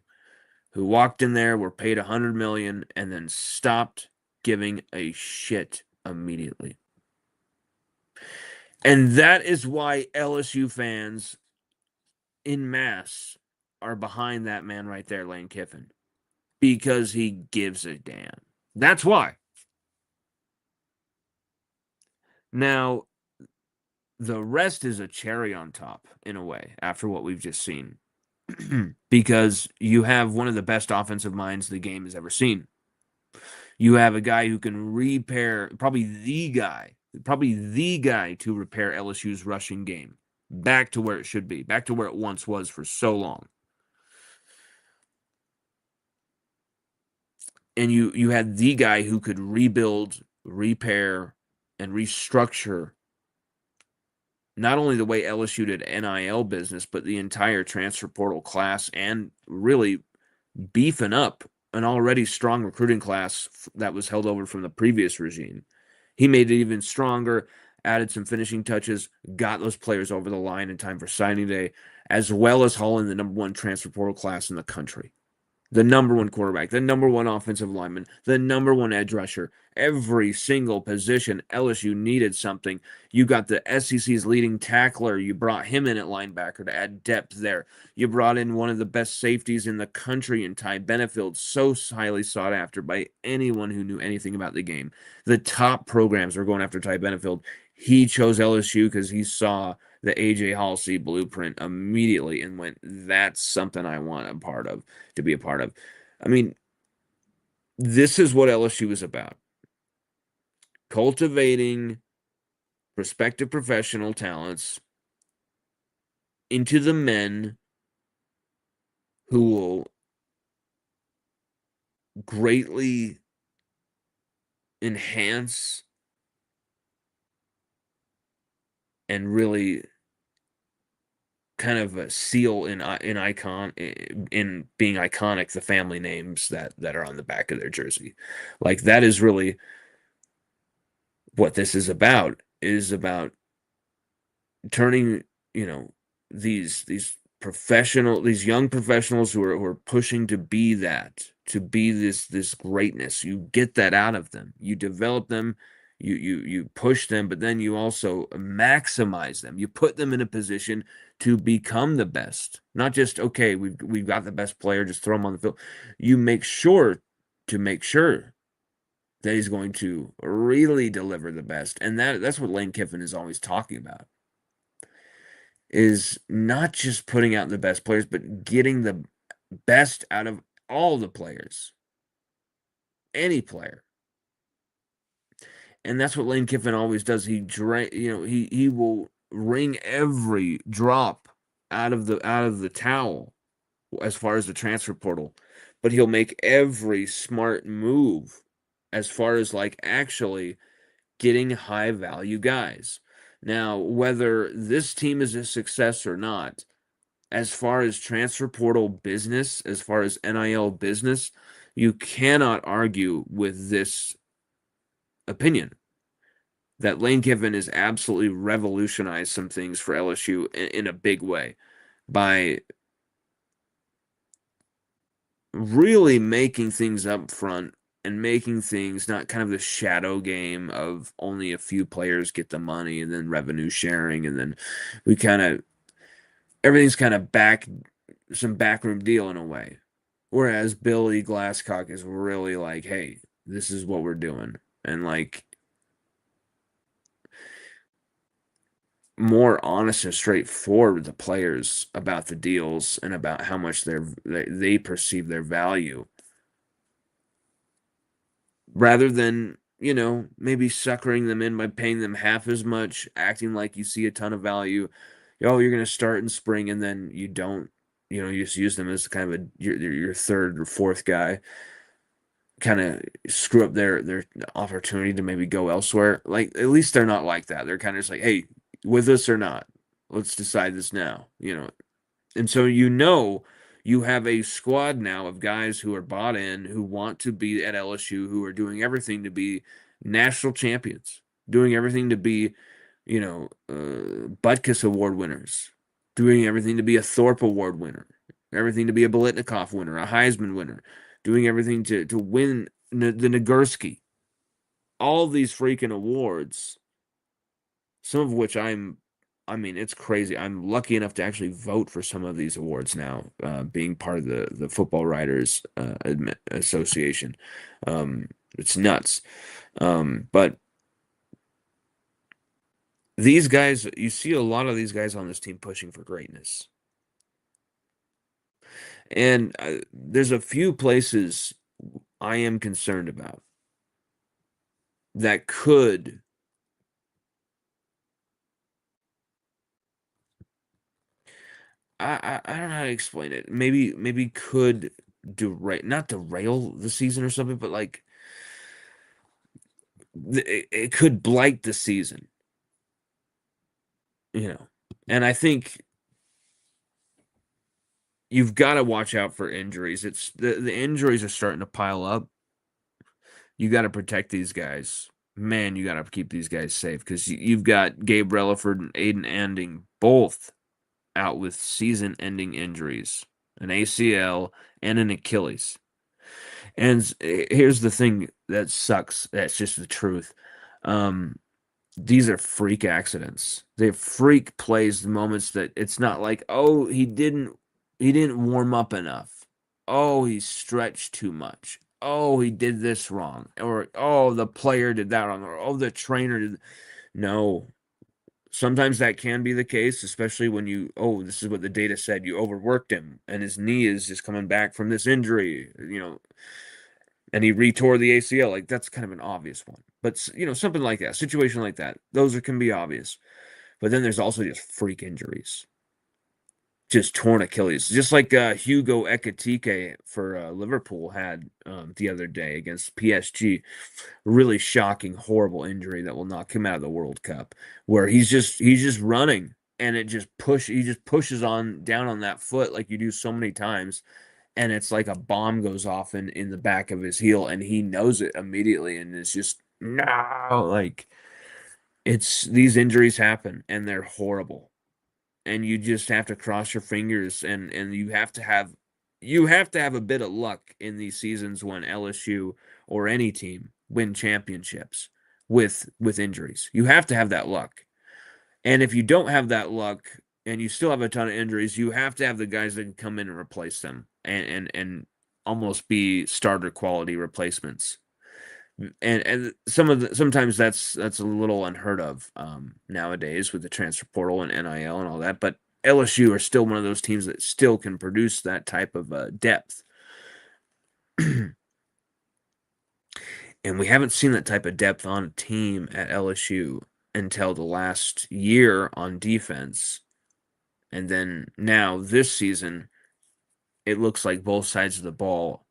who walked in there, were paid $100 million, and then stopped giving a shit immediately. And that is why LSU fans in mass are behind that man right there, Lane Kiffin, because he gives a damn. That's why. Now, the rest is a cherry on top, in a way, after what we've just seen. Because you have one of the best offensive minds the game has ever seen. You have a guy who can repair, probably the guy to repair LSU's rushing game back to where it should be, back to where it once was for so long. And you had the guy who could rebuild, repair, and restructure not only the way LSU did NIL business, but the entire transfer portal class, and really beefing up an already strong recruiting class that was held over from the previous regime. He made it even stronger, added some finishing touches, got those players over the line in time for signing day, as well as hauling the number one transfer portal class in the country. The number one quarterback, the number one offensive lineman, the number one edge rusher. Every single position, LSU needed something. You got the SEC's leading tackler. You brought him in at linebacker to add depth there. You brought in one of the best safeties in the country in Ty Benefield, so highly sought after by anyone who knew anything about the game. The top programs were going after Ty Benefield. He chose LSU because he saw the AJ Halsey blueprint immediately and went, that's something I want to be a part of. I mean, this is what LSU is about. Cultivating prospective professional talents into the men who will greatly enhance and really kind of a seal in being iconic the family names that are on the back of their jersey. Like, that is really what this is about turning, these young professionals who are pushing to be this greatness. You get that out of them. You develop them, you push them, but then you also maximize them. You put them in a position to become the best. Not just, okay, we've got the best player, just throw him on the field. You make sure that he's going to really deliver the best. And that's what Lane Kiffin is always talking about. Is not just putting out the best players, but getting the best out of all the players. Any player. And that's what Lane Kiffin always does. He will wring every drop out of the towel as far as the transfer portal, but he'll make every smart move as far as like actually getting high value guys. Now, whether this team is a success or not, as far as transfer portal business, as far as NIL business, you cannot argue with this opinion that Lane Kiffin has absolutely revolutionized some things for LSU in a big way by really making things up front and making things not kind of the shadow game of only a few players get the money and then revenue sharing, and then we kind of everything's kind of some backroom deal in a way. Whereas Billy Glasscock is really like, hey, this is what we're doing. And like more honest and straightforward with the players about the deals and about how much they perceive their value, rather than, maybe suckering them in by paying them half as much, acting like you see a ton of value. Oh, you're going to start in spring and then you don't, you just use them as kind of your third or fourth guy, kind of screw up their opportunity to maybe go elsewhere. Like, at least they're not like that. They're kind of just like, hey, with us or not, let's decide this now. And so you have a squad now of guys who are bought in, who want to be at LSU, who are doing everything to be national champions, doing everything to be, Butkus Award winners, doing everything to be a Thorpe Award winner, everything to be a Bolitnikoff winner, a Heisman winner, doing everything to win the Nagurski, all these freaking awards, some of which I mean, it's crazy. I'm lucky enough to actually vote for some of these awards now, being part of the Football Writers Association. It's nuts. But these guys, you see a lot of these guys on this team pushing for greatness. And there's a few places I am concerned about that could I don't know how to explain it. Maybe could not derail the season or something, but like it could blight the season, you know. And I think you've got to watch out for injuries. It's the injuries are starting to pile up. You got to protect these guys. Man, you got to keep these guys safe because you've got Gabe Relaford and Aiden Anding both out with season-ending injuries, an ACL and an Achilles. And here's the thing that sucks. That's just the truth. These are freak accidents. They're freak plays, the moments that it's not like, oh, he didn't warm up enough. Oh, he stretched too much. Oh, he did this wrong. Or oh, the player did that wrong. Or oh, the trainer did. No. Sometimes that can be the case, especially when this is what the data said, you overworked him and his knee is just coming back from this injury, and he retore the ACL. Like, that's kind of an obvious one. But, something like that, situation like that, can be obvious. But then there's also just freak injuries. Just torn Achilles. Just like Hugo Ekitike for Liverpool had the other day against PSG. Really shocking, horrible injury that will knock him out of the World Cup, where he's just running and he just pushes on down on that foot like you do so many times, and it's like a bomb goes off in the back of his heel, and he knows it immediately, and it's just no, like it's these injuries happen and they're horrible, and you just have to cross your fingers, and you have to have a bit of luck in these seasons when LSU or any team win championships with injuries. You have to have that luck. And if you don't have that luck and you still have a ton of injuries, you have to have the guys that can come in and replace them and almost be starter quality replacements. And sometimes that's a little unheard of nowadays with the transfer portal and NIL and all that, but LSU are still one of those teams that still can produce that type of depth. And we haven't seen that type of depth on a team at LSU until the last year on defense. And then now this season, it looks like both sides of the ball,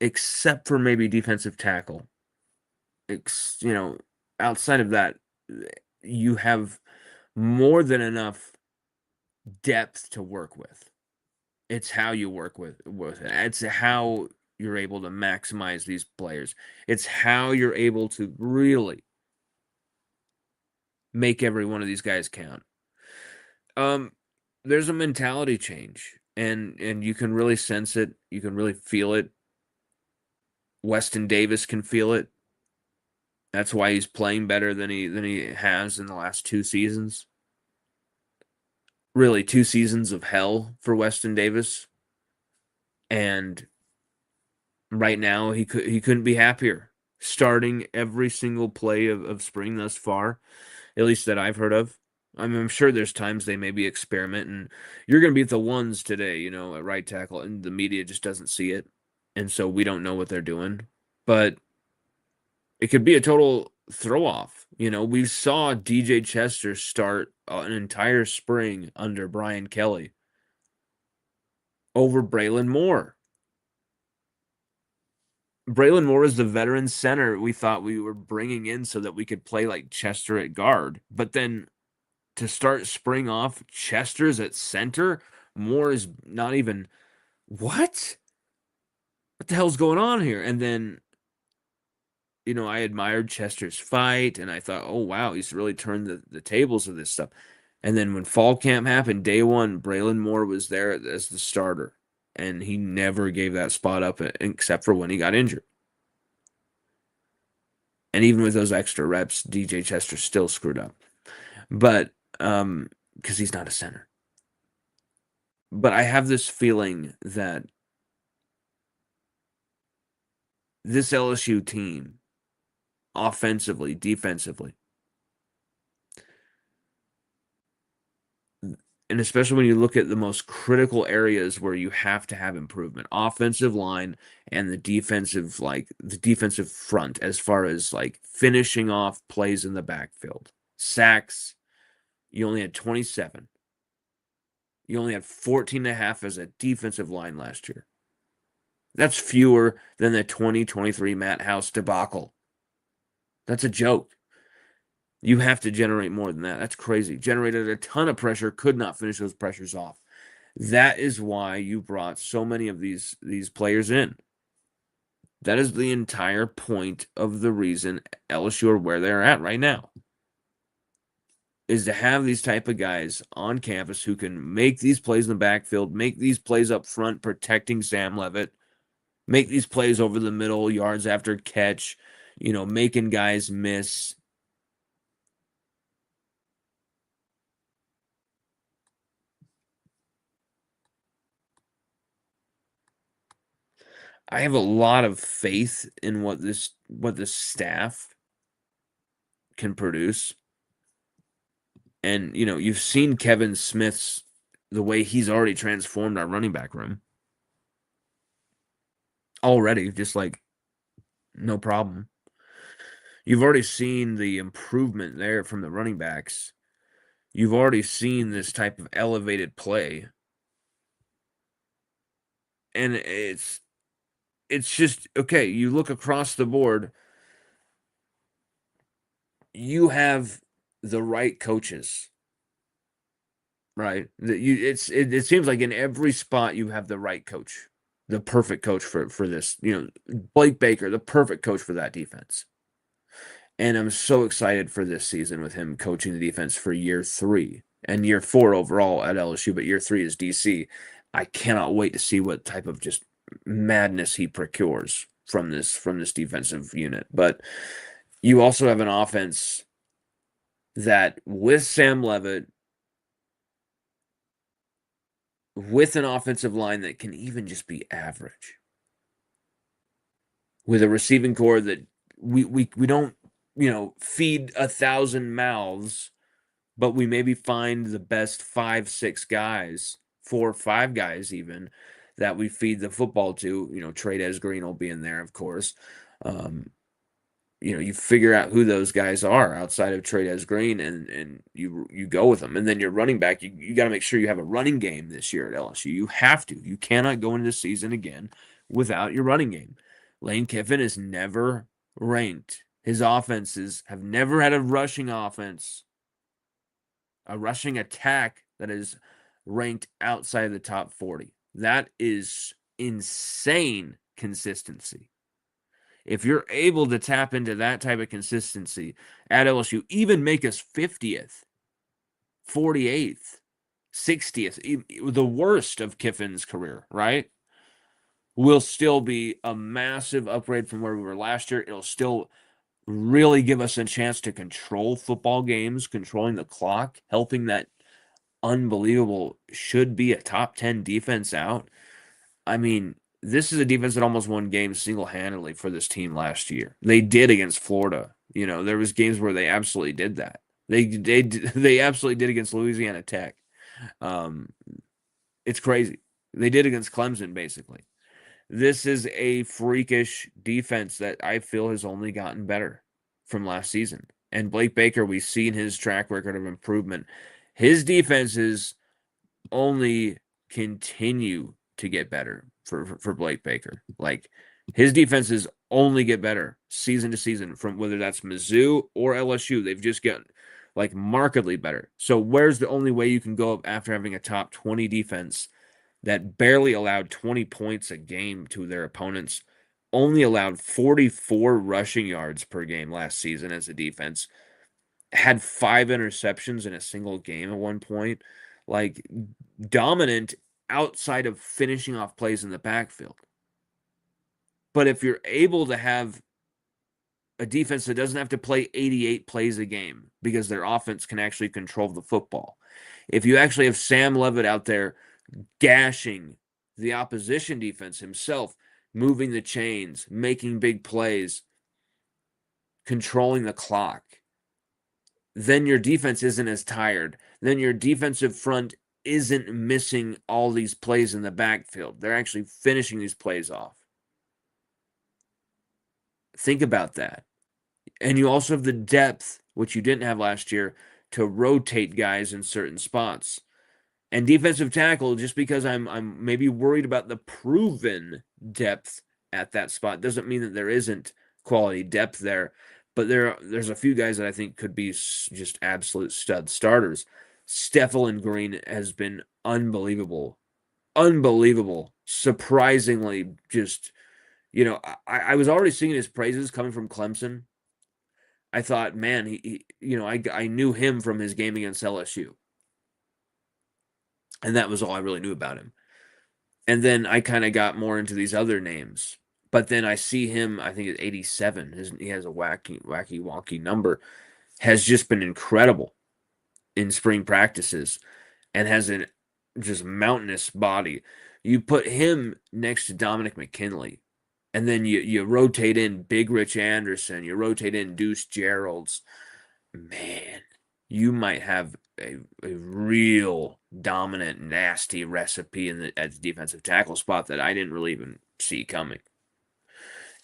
except for maybe defensive tackle. Outside of that, you have more than enough depth to work with. It's how you work with it. It's how you're able to maximize these players. It's how you're able to really make every one of these guys count. There's a mentality change and you can really sense it. You can really feel it. Weston Davis can feel it. That's why he's playing better than he has in the last 2 seasons. Really, 2 seasons of hell for Weston Davis. And right now he couldn't be happier. Starting every single play of spring thus far, at least that I've heard of. I'm sure there's times they maybe experiment, and you're going to beat the ones today, at right tackle, and the media just doesn't see it, and so we don't know what they're doing. But it could be a total throw off. We saw DJ Chester start an entire spring under Brian Kelly over Braylon Moore. Braylon Moore is the veteran center we thought we were bringing in so that we could play like Chester at guard. But then to start spring off, Chester's at center, Moore is not even, what? What the hell's going on here? And then, I admired Chester's fight, and I thought, oh, wow, he's really turned the tables of this stuff. And then when fall camp happened, day one, Braylon Moore was there as the starter, and he never gave that spot up except for when he got injured. And even with those extra reps, DJ Chester still screwed up. But because he's not a center. But I have this feeling that this LSU team, offensively, defensively, and especially when you look at the most critical areas where you have to have improvement, offensive line and the defensive front, as far as like finishing off plays in the backfield. Sacks, you only had 27. You only had 14 and a half as a defensive line last year. That's fewer than the 2023 Matt House debacle. That's a joke. You have to generate more than that. That's crazy. Generated a ton of pressure, could not finish those pressures off. That is why you brought so many of these players in. That is the entire point of the reason LSU are where they're at right now. Is to have these type of guys on campus who can make these plays in the backfield, make these plays up front protecting Sam Levitt, make these plays over the middle, yards after catch, making guys miss. I have a lot of faith in what this staff can produce. And, you've seen Kevin Smith's, the way he's already transformed our running back room. Already, just like, no problem. You've already seen the improvement there from the running backs. You've already seen this type of elevated play. And it's just, okay, you look across the board, you have the right coaches, right? It seems like in every spot you have the right coach, the perfect coach for this. Blake Baker, the perfect coach for that defense. And I'm so excited for this season with him coaching the defense for year 3 and year 4 overall at LSU, but year 3 is DC. I cannot wait to see what type of just madness he procures from this defensive unit. But you also have an offense that, with Sam Levitt, with an offensive line that can even just be average, with a receiving core that we don't feed 1,000 mouths, but we maybe find the best 5-6 guys, 4 or 5 guys even, that we feed the football to. Trades Green will be in there, of course. You figure out who those guys are outside of Trades Green, and you go with them. And then your running back, you got to make sure you have a running game this year at LSU. You have to. You cannot go into the season again without your running game. Lane Kiffin is never ranked. His offenses have never had a rushing offense, a rushing attack that is ranked outside of the top 40. That is insane consistency. If you're able to tap into that type of consistency at LSU, even make us 50th, 48th, 60th, the worst of Kiffin's career, right? Will still be a massive upgrade from where we were last year. It'll still really give us a chance to control football games, controlling the clock, helping that unbelievable, should be a top 10 defense out. I mean, this is a defense that almost won games single-handedly for this team last year. They did against Florida. You know, there was games where they absolutely did that. They absolutely did against Louisiana Tech. Um, it's crazy. They did against Clemson, basically. This is a freakish defense that I feel has only gotten better from last season. And Blake Baker, we've seen his track record of improvement. His defenses only continue to get better for Blake Baker. Like, his defenses only get better season to season, from whether that's Mizzou or LSU. They've just gotten like markedly better. So where's the only way you can go up after having a top 20 defense that barely allowed 20 points a game to their opponents, only allowed 44 rushing yards per game last season as a defense, had 5 interceptions in a single game at one point, like dominant outside of finishing off plays in the backfield. But if you're able to have a defense that doesn't have to play 88 plays a game because their offense can actually control the football, if you actually have Sam Levitt out there gashing the opposition defense himself, moving the chains, making big plays, controlling the clock, then your defense isn't as tired. Then your defensive front isn't missing all these plays in the backfield. They're actually finishing these plays off. Think about that. And you also have the depth, which you didn't have last year, to rotate guys in certain spots. And defensive tackle, just because I'm maybe worried about the proven depth at that spot, doesn't mean that there isn't quality depth there. But there's a few guys that I think could be just absolute stud starters. Steffel Green has been unbelievable. Unbelievable. Surprisingly, just, I was already singing his praises coming from Clemson. I thought, man, I knew him from his game against LSU. And that was all I really knew about him. And then I kind of got more into these other names. But then I see him, I think at 87. He has a wacky, wonky number. Has just been incredible in spring practices and has an just mountainous body. You put him next to Dominic McKinley, and then you rotate in Big Rich Anderson, you rotate in Deuce Gerald's. Man, you might have a real dominant, nasty recipe at the defensive tackle spot that I didn't really even see coming.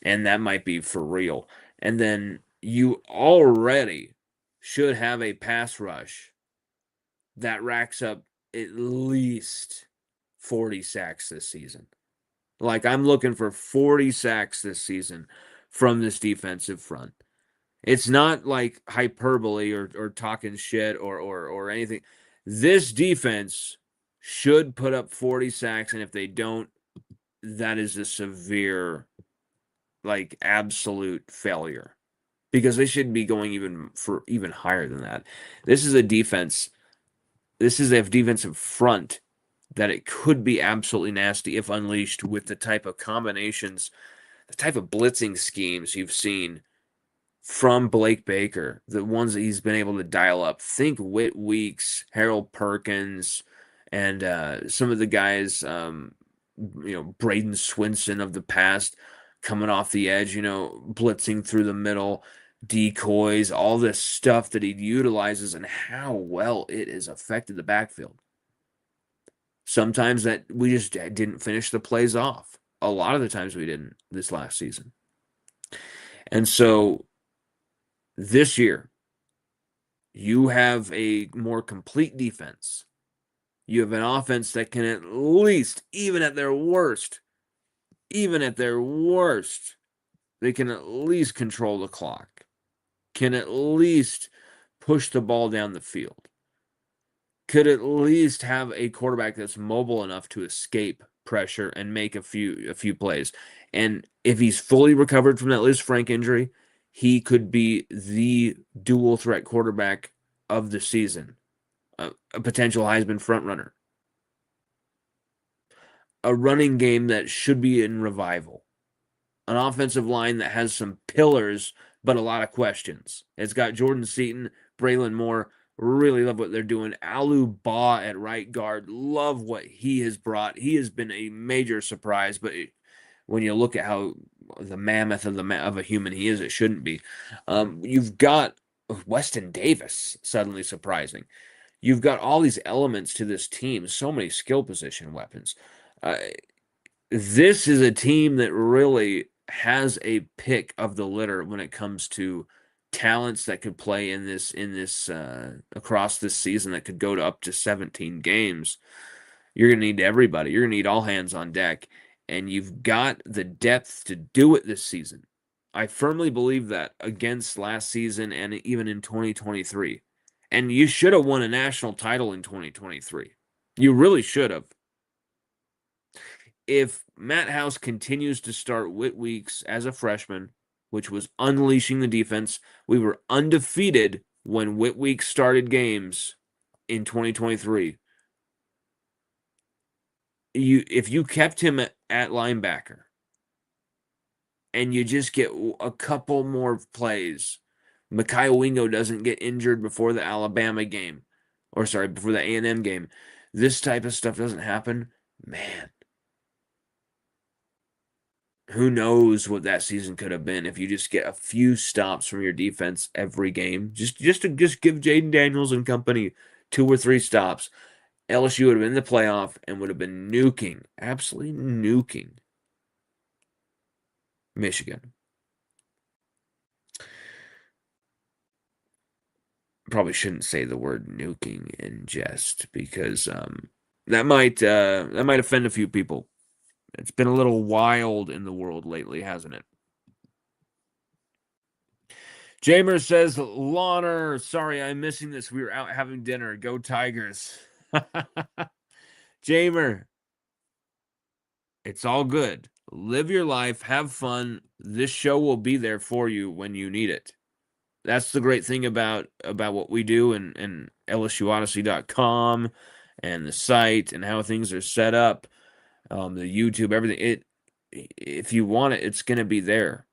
And that might be for real. And then you already should have a pass rush that racks up at least 40 sacks this season. Like, I'm looking for 40 sacks this season from this defensive front. It's not like hyperbole or talking shit or anything. This defense should put up 40 sacks, and if they don't, that is a severe, like, absolute failure, because they should be going even higher than that. This is a defensive front that it could be absolutely nasty if unleashed with the type of combinations, the type of blitzing schemes you've seen from Blake Baker, the ones that he's been able to dial up. Think Whit Weeks, Harold Perkins, and some of the guys, Braden Swinson of the past, coming off the edge, blitzing through the middle, decoys, all this stuff that he utilizes, and how well it has affected the backfield. Sometimes that we just didn't finish the plays off. A lot of the times we didn't this last season. And so this year, you have a more complete defense. You have an offense that can at least, even at their worst, they can at least control the clock, can at least push the ball down the field, could at least have a quarterback that's mobile enough to escape pressure and make a few plays. And if he's fully recovered from that Liz Frank injury, he could be the dual threat quarterback of the season. a potential Heisman frontrunner, a running game that should be in revival, an offensive line that has some pillars but a lot of questions. It's got Jordan Seaton, Braylon Moore. Really love what they're doing. Alu Ba at right guard. Love what he has brought. He has been a major surprise, but when you look at how the mammoth of a human he is, it shouldn't be. You've got Weston Davis suddenly surprising. You've got all these elements to this team, so many skill position weapons. This is a team that really has a pick of the litter when it comes to talents that could play in this across this season that could go to up to 17 games. You're going to need everybody. You're going to need all hands on deck, and you've got the depth to do it this season. I firmly believe that against last season and even in 2023. And you should have won a national title in 2023. You really should have. If Matt House continues to start Whit Weeks as a freshman, which was unleashing the defense, we were undefeated when Whit Weeks started games in 2023. If you kept him at linebacker and you just get a couple more plays, Mekhi Wingo doesn't get injured before the Alabama game, before the A&M game, this type of stuff doesn't happen, man. Who knows what that season could have been if you just get a few stops from your defense every game. Just give Jaden Daniels and company 2 or 3 stops. LSU would have been in the playoff and would have been absolutely nuking Michigan. Probably shouldn't say the word nuking in jest because that might offend a few people. It's been a little wild in the world lately, hasn't it? Jamer says, Lawner, sorry, I'm missing this. We were out having dinner. Go Tigers. Jamer, it's all good. Live your life. Have fun. This show will be there for you when you need it. That's the great thing about what we do and LSUODYSSEY.COM and the site and how things are set up. The YouTube, everything. If you want it, it's going to be there.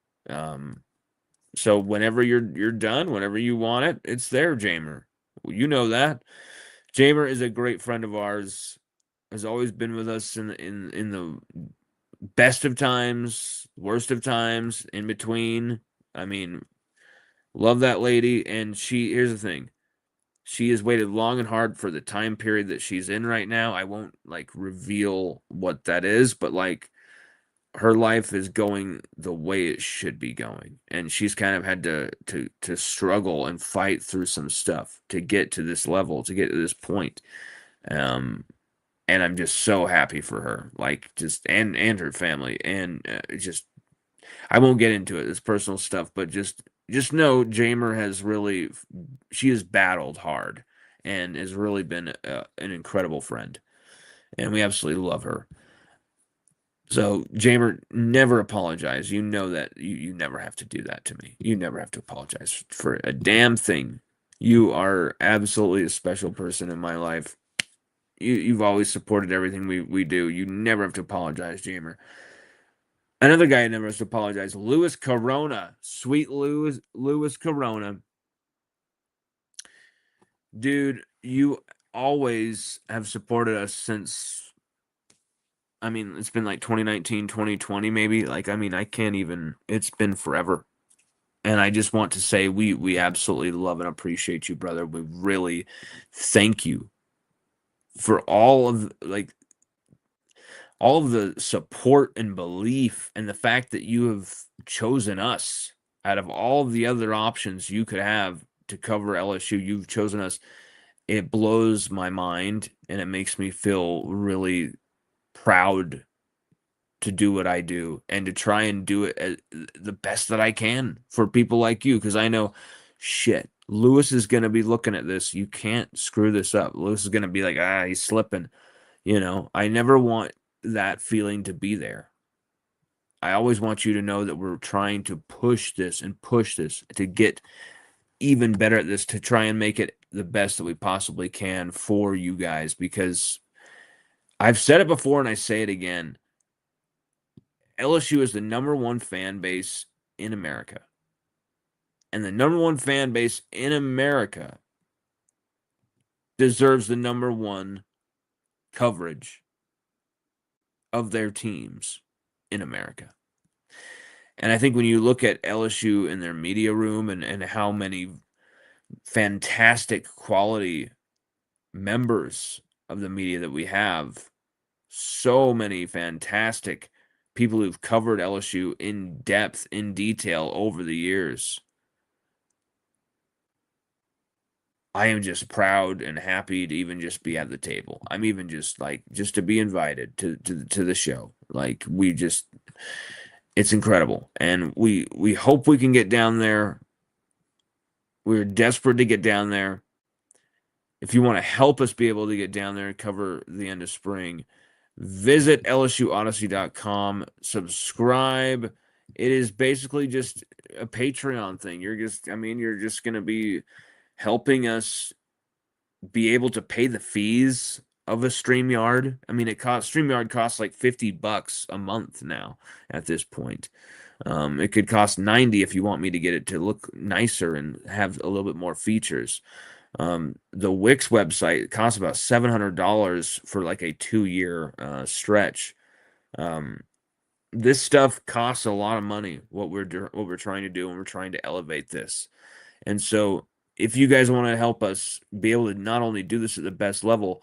So whenever you're done, whenever you want it, it's there, Jamer. Well, you know that. Jamer is a great friend of ours. Has always been with us in the best of times, worst of times, in between. I mean, love that lady. And here's the thing. She has waited long and hard for the time period that she's in right now. I won't reveal what that is, but her life is going the way it should be going, and she's kind of had to struggle and fight through some stuff to get to this level, to get to this point. And I'm just so happy for her, and her family, and I won't get into it, it's personal stuff, but just know Jamer she has battled hard and has really been an incredible friend, and we absolutely love her. So, Jamer, never apologize. You know that you never have to do that to me. You never have to apologize for a damn thing. You are absolutely a special person in my life. You've always supported everything we do. You never have to apologize, Jamer. Another guy who never has to apologize, Louis Corona. Sweet Louis Corona. Dude, you always have supported us since, it's been 2019, 2020, maybe. I can't even, it's been forever. And I just want to say we absolutely love and appreciate you, brother. We really thank you for all of the support and belief, and the fact that you have chosen us out of all the other options you could have to cover LSU. You've chosen us. It blows my mind, and it makes me feel really proud to do what I do and to try and do it the best that I can for people like you, because I know, Lewis is going to be looking at this. You can't screw this up. Lewis is going to be like, he's slipping. I never want that feeling to be there. I always want you to know that we're trying to push this to get even better at this, to try and make it the best that we possibly can for you guys, because I've said it before and I say it again. LSU is the number one fan base in America. And the number one fan base in America deserves the number one coverage of their teams in America. And I think when you look at LSU in their media room and how many fantastic quality members of the media that we have, so many fantastic people who've covered LSU in depth, in detail over the years. I am just proud and happy to even just be at the table. I'm even just just to be invited to the show. Like, it's incredible. And we hope we can get down there. We're desperate to get down there. If you want to help us be able to get down there and cover the end of spring, visit LSUODYSSEY.com, subscribe. It is basically just a Patreon thing. You're just going to be helping us be able to pay the fees of a StreamYard. I mean, StreamYard costs like $50 a month now at this point. It could cost $90 if you want me to get it to look nicer and have a little bit more features. The Wix website costs about $700 for like a 2-year stretch. This stuff costs a lot of money, what we're trying to do, and we're trying to elevate this. And so if you guys want to help us be able to not only do this at the best level,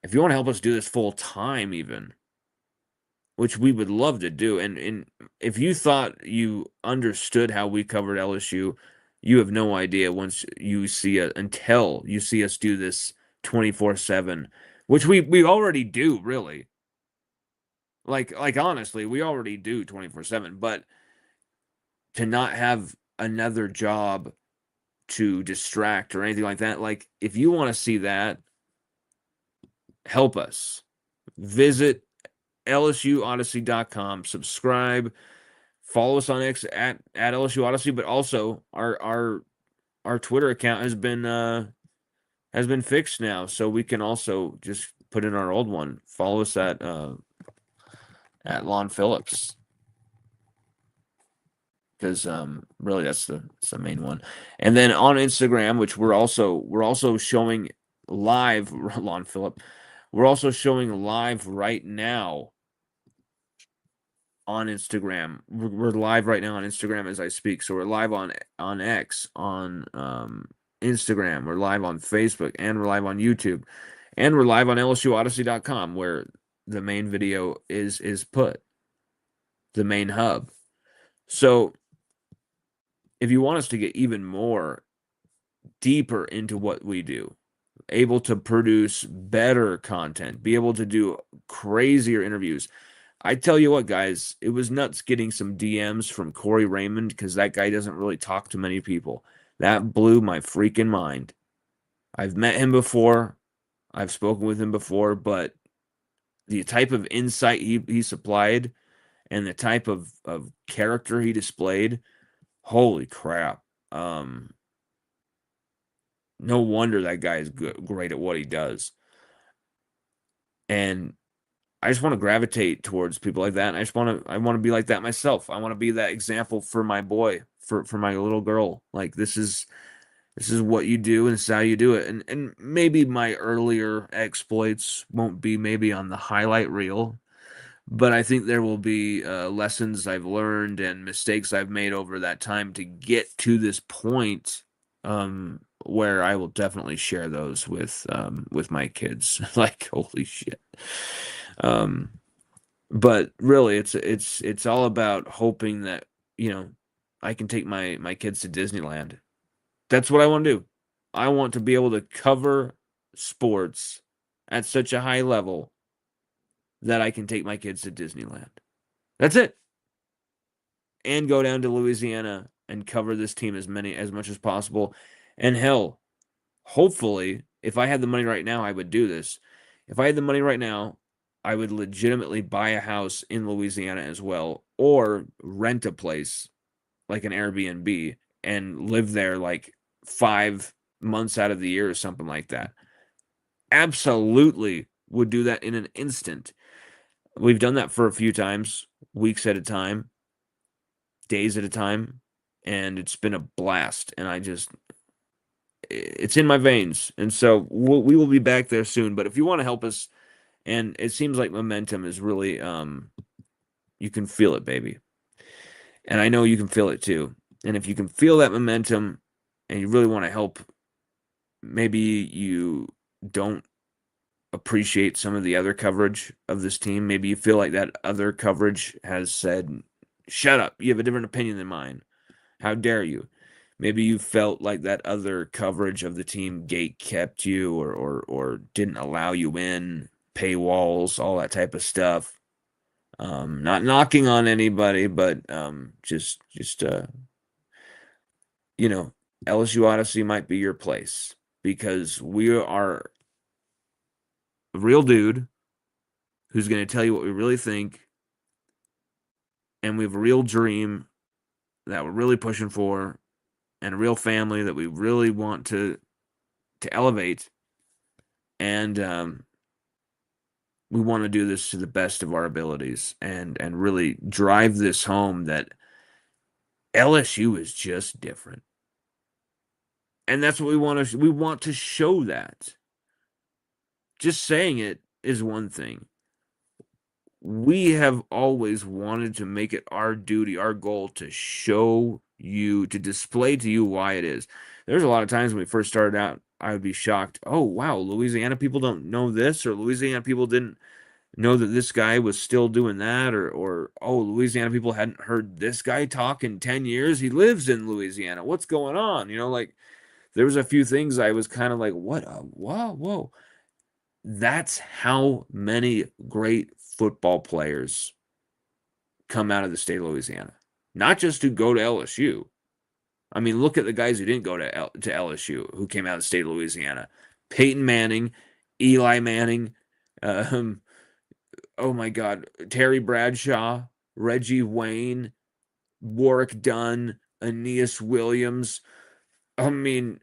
if you want to help us do this full time even, which we would love to do, and if you thought you understood how we covered LSU, you have no idea until you see us do this 24/7, which we already do, really. Like honestly, we already do 24/7, but to not have another job to distract or anything like that, like, if you want to see that, help us. Visit LSUOdyssey.com, subscribe, follow us on X at LSU Odyssey, but also our Twitter account has been fixed now, so we can also just put in our old one. Follow us at Lon Phillips, because really that's the main one. And then on Instagram, which we're also showing live, Lon Phillip, we're also showing live right now on Instagram. We're live right now on Instagram as I speak. So we're live on X, on Instagram, we're live on Facebook, and we're live on YouTube, and we're live on LSUOdyssey.com, where the main video is put, the main hub. So if you want us to get even more deeper into what we do, able to produce better content, be able to do crazier interviews, I tell you what, guys, it was nuts getting some DMs from Corey Raymond, because that guy doesn't really talk to many people. That blew my freaking mind. I've met him before. I've spoken with him before, but the type of insight he supplied and the type of character he displayed, holy crap. No wonder that guy is great at what he does. And I just want to gravitate towards people like that. And I want to be like that myself. I want to be that example for my boy, for my little girl. Like, this is what you do, and this is how you do it. And maybe my earlier exploits won't be maybe on the highlight reel, but I think there will be lessons I've learned and mistakes I've made over that time to get to this point, where I will definitely share those with my kids. Like, holy shit. But really, it's all about hoping that, I can take my kids to Disneyland. That's what I want to do. I want to be able to cover sports at such a high level that I can take my kids to Disneyland. That's it. And go down to Louisiana and cover this team as much as possible. And hell, hopefully, if I had the money right now, I would do this. If I had the money right now, I would legitimately buy a house in Louisiana as well, or rent a place like an Airbnb and live there like 5 months out of the year or something like that. Absolutely would do that in an instant. We've done that for a few times, weeks at a time, days at a time, and it's been a blast. And it's in my veins. And so we will be back there soon. But if you want to help us, and it seems like momentum is really, you can feel it, baby. And I know you can feel it too. And if you can feel that momentum and you really want to help, maybe you don't appreciate some of the other coverage of this team. Maybe you feel like that other coverage has said, shut up, you have a different opinion than mine. How dare you? Maybe you felt like that other coverage of the team gate kept you or didn't allow you in, paywalls, all that type of stuff. Not knocking on anybody, but just LSU Odyssey might be your place because we are a real dude who's going to tell you what we really think, and we have a real dream that we're really pushing for, and a real family that we really want to elevate, and we want to do this to the best of our abilities, and really drive this home that LSU is just different, and that's what we want to. We want to show that. Just saying it is one thing. We have always wanted to make it our duty, our goal to show you, to display to you why it is. There's a lot of times when we first started out, I would be shocked. Oh, wow, Louisiana people don't know this, or Louisiana people didn't know that this guy was still doing that, or oh, Louisiana people hadn't heard this guy talk in 10 years. He lives in Louisiana. What's going on? Like there was a few things I was kind of like, what? Whoa. That's how many great football players come out of the state of Louisiana. Not just to go to LSU. I mean, look at the guys who didn't go to LSU, who came out of the state of Louisiana. Peyton Manning, Eli Manning, oh my God, Terry Bradshaw, Reggie Wayne, Warwick Dunn, Aeneas Williams. I mean,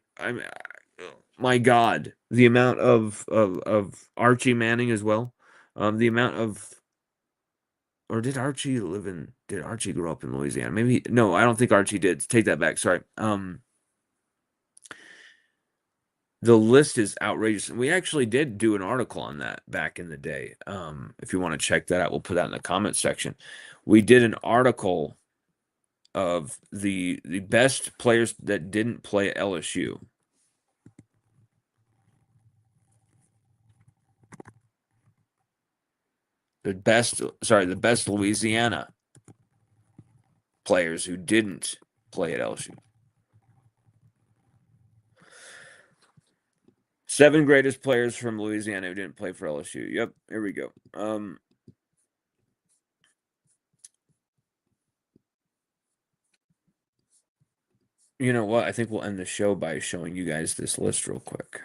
my God, the amount of Archie Manning as well. The amount of, or did Archie grow up in Louisiana? Maybe, no, I don't think Archie did. Take that back. Sorry. The list is outrageous. And we actually did do an article on that back in the day. If you want to check that out, we'll put that in the comment section. We did an article of the best players that didn't play at LSU. The best Louisiana players who didn't play at LSU. 7 greatest players from Louisiana who didn't play for LSU. Yep, here we go. You know what? I think we'll end the show by showing you guys this list real quick.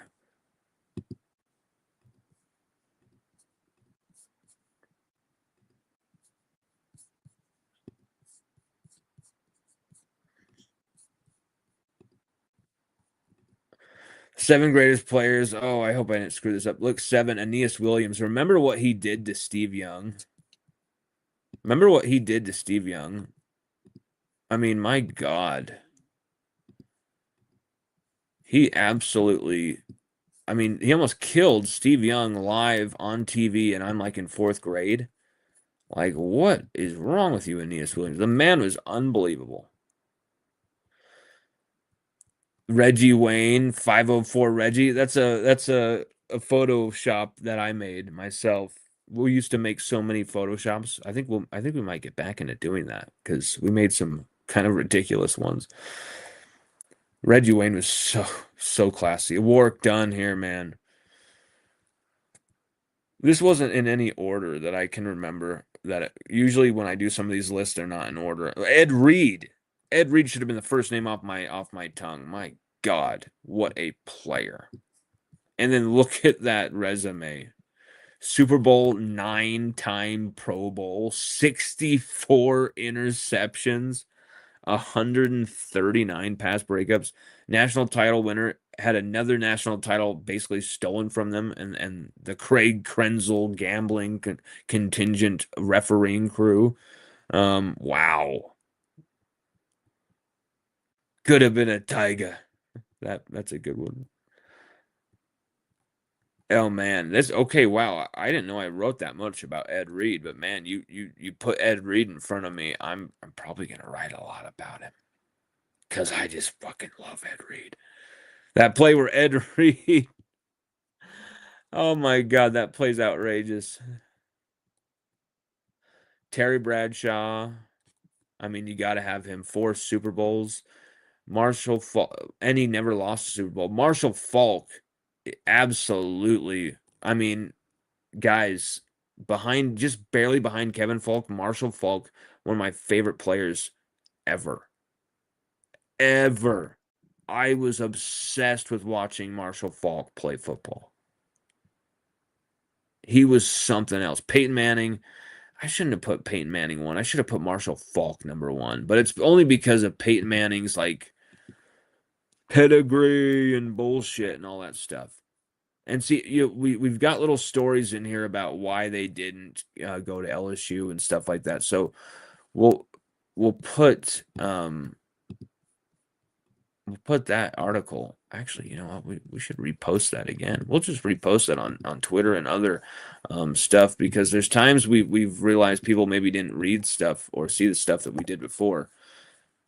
Seven greatest players. Oh, I hope I didn't screw this up. Look, 7, Aeneas Williams. Remember what he did to Steve Young? I mean, my God. He absolutely, he almost killed Steve Young live on TV, and I'm like in 4th grade. Like, what is wrong with you, Aeneas Williams? The man was unbelievable. Reggie Wayne, 504 Reggie. That's a Photoshop that I made myself. We used to make so many Photoshops. I think we might get back into doing that because we made some kind of ridiculous ones. Reggie Wayne was so classy. Warwick Dunn here, man. This wasn't in any order that I can remember. Usually when I do some of these lists, they're not in order. Ed Reed should have been the first name off my tongue. My God, what a player! And then look at that resume: Super Bowl 9-time Pro Bowl, 64 interceptions, 139 pass breakups, national title winner, had another national title basically stolen from them, and the Craig Krenzel gambling contingent refereeing crew. Wow. Could have been a Tiger. That's a good one. Oh man, this okay. Wow, I didn't know I wrote that much about Ed Reed, but man, you put Ed Reed in front of me. I'm probably gonna write a lot about him because I just fucking love Ed Reed. That play where Ed Reed, oh my God, that play's outrageous. Terry Bradshaw, I mean, you got to have him. 4 Super Bowls. Marshall Falk, and he never lost a Super Bowl. Marshall Falk, absolutely. I mean, guys, behind, just barely behind Kevin Falk, Marshall Falk, one of my favorite players ever. Ever. I was obsessed with watching Marshall Falk play football. He was something else. Peyton Manning, I shouldn't have put Peyton Manning 1. I should have put Marshall Falk number 1. But it's only because of Peyton Manning's like pedigree and bullshit and all that stuff. And see, we've got little stories in here about why they didn't go to LSU and stuff like that. So we'll we'll put um we'll put that article. Actually, you know what? We should repost that again. We'll just repost it on Twitter and other stuff, because there's times we've realized people maybe didn't read stuff or see the stuff that we did before,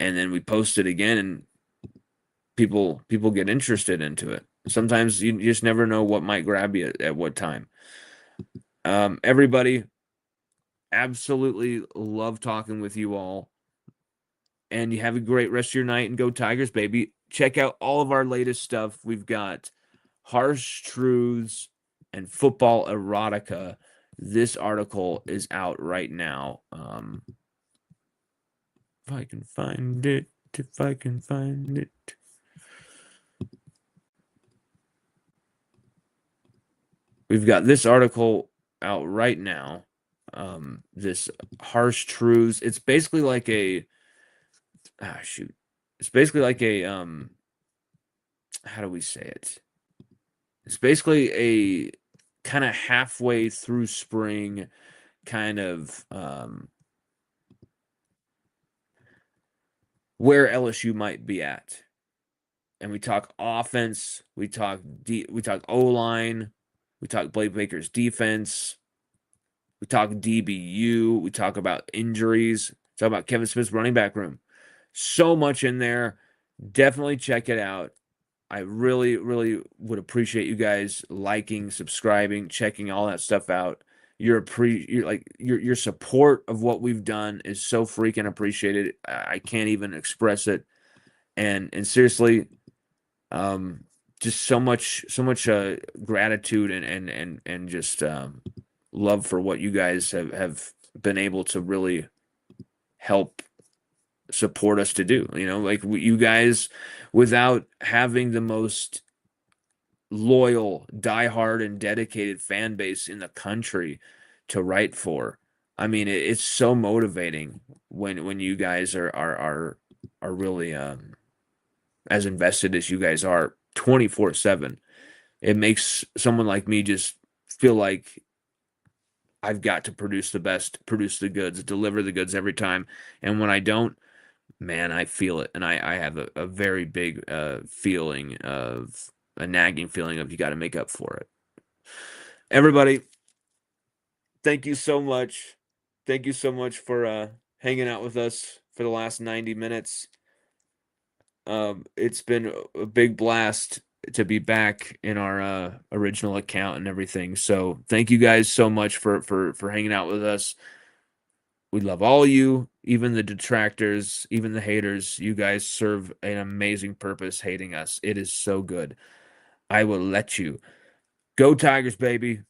and then we post it again, and people get interested into it. Sometimes you just never know what might grab you at what time. Everybody, absolutely love talking with you all. And you have a great rest of your night, and go Tigers, baby. Check out all of our latest stuff. We've got Harsh Truths and Football Erotica. This article is out right now. If I can find it, if I can find it. We've got this article out right now. This Harsh Truths. It's basically like a shoot. It's basically like a how do we say it? It's basically a kind of halfway through spring kind of where LSU might be at. And we talk offense, we talk O-line, we talk Blake Baker's defense, we talk DBU, we talk about injuries, talk about Kevin Smith's running back room. So much in there. Definitely check it out. I really, really would appreciate you guys liking, subscribing, checking all that stuff out. Your support of what we've done is so freaking appreciated. I can't even express it. And seriously, just so much gratitude and just love for what you guys have been able to really help support us to do. You know, like you guys, without having the most loyal, diehard, and dedicated fan base in the country to write for, I mean, it's so motivating when you guys are really as invested as you guys are 24/7. It makes someone like me just feel like I've got to produce the best, produce the goods, deliver the goods every time. And when I don't, man, I feel it. And I have a very big feeling of a nagging feeling of you got to make up for it. Everybody, thank you so much. Thank you so much for hanging out with us for the last 90 minutes. It's been a big blast to be back in our original account and everything. So thank you guys so much for hanging out with us. We love all you, even the detractors, even the haters. You guys serve an amazing purpose hating us. It is so good. I will let you. Go Tigers, baby.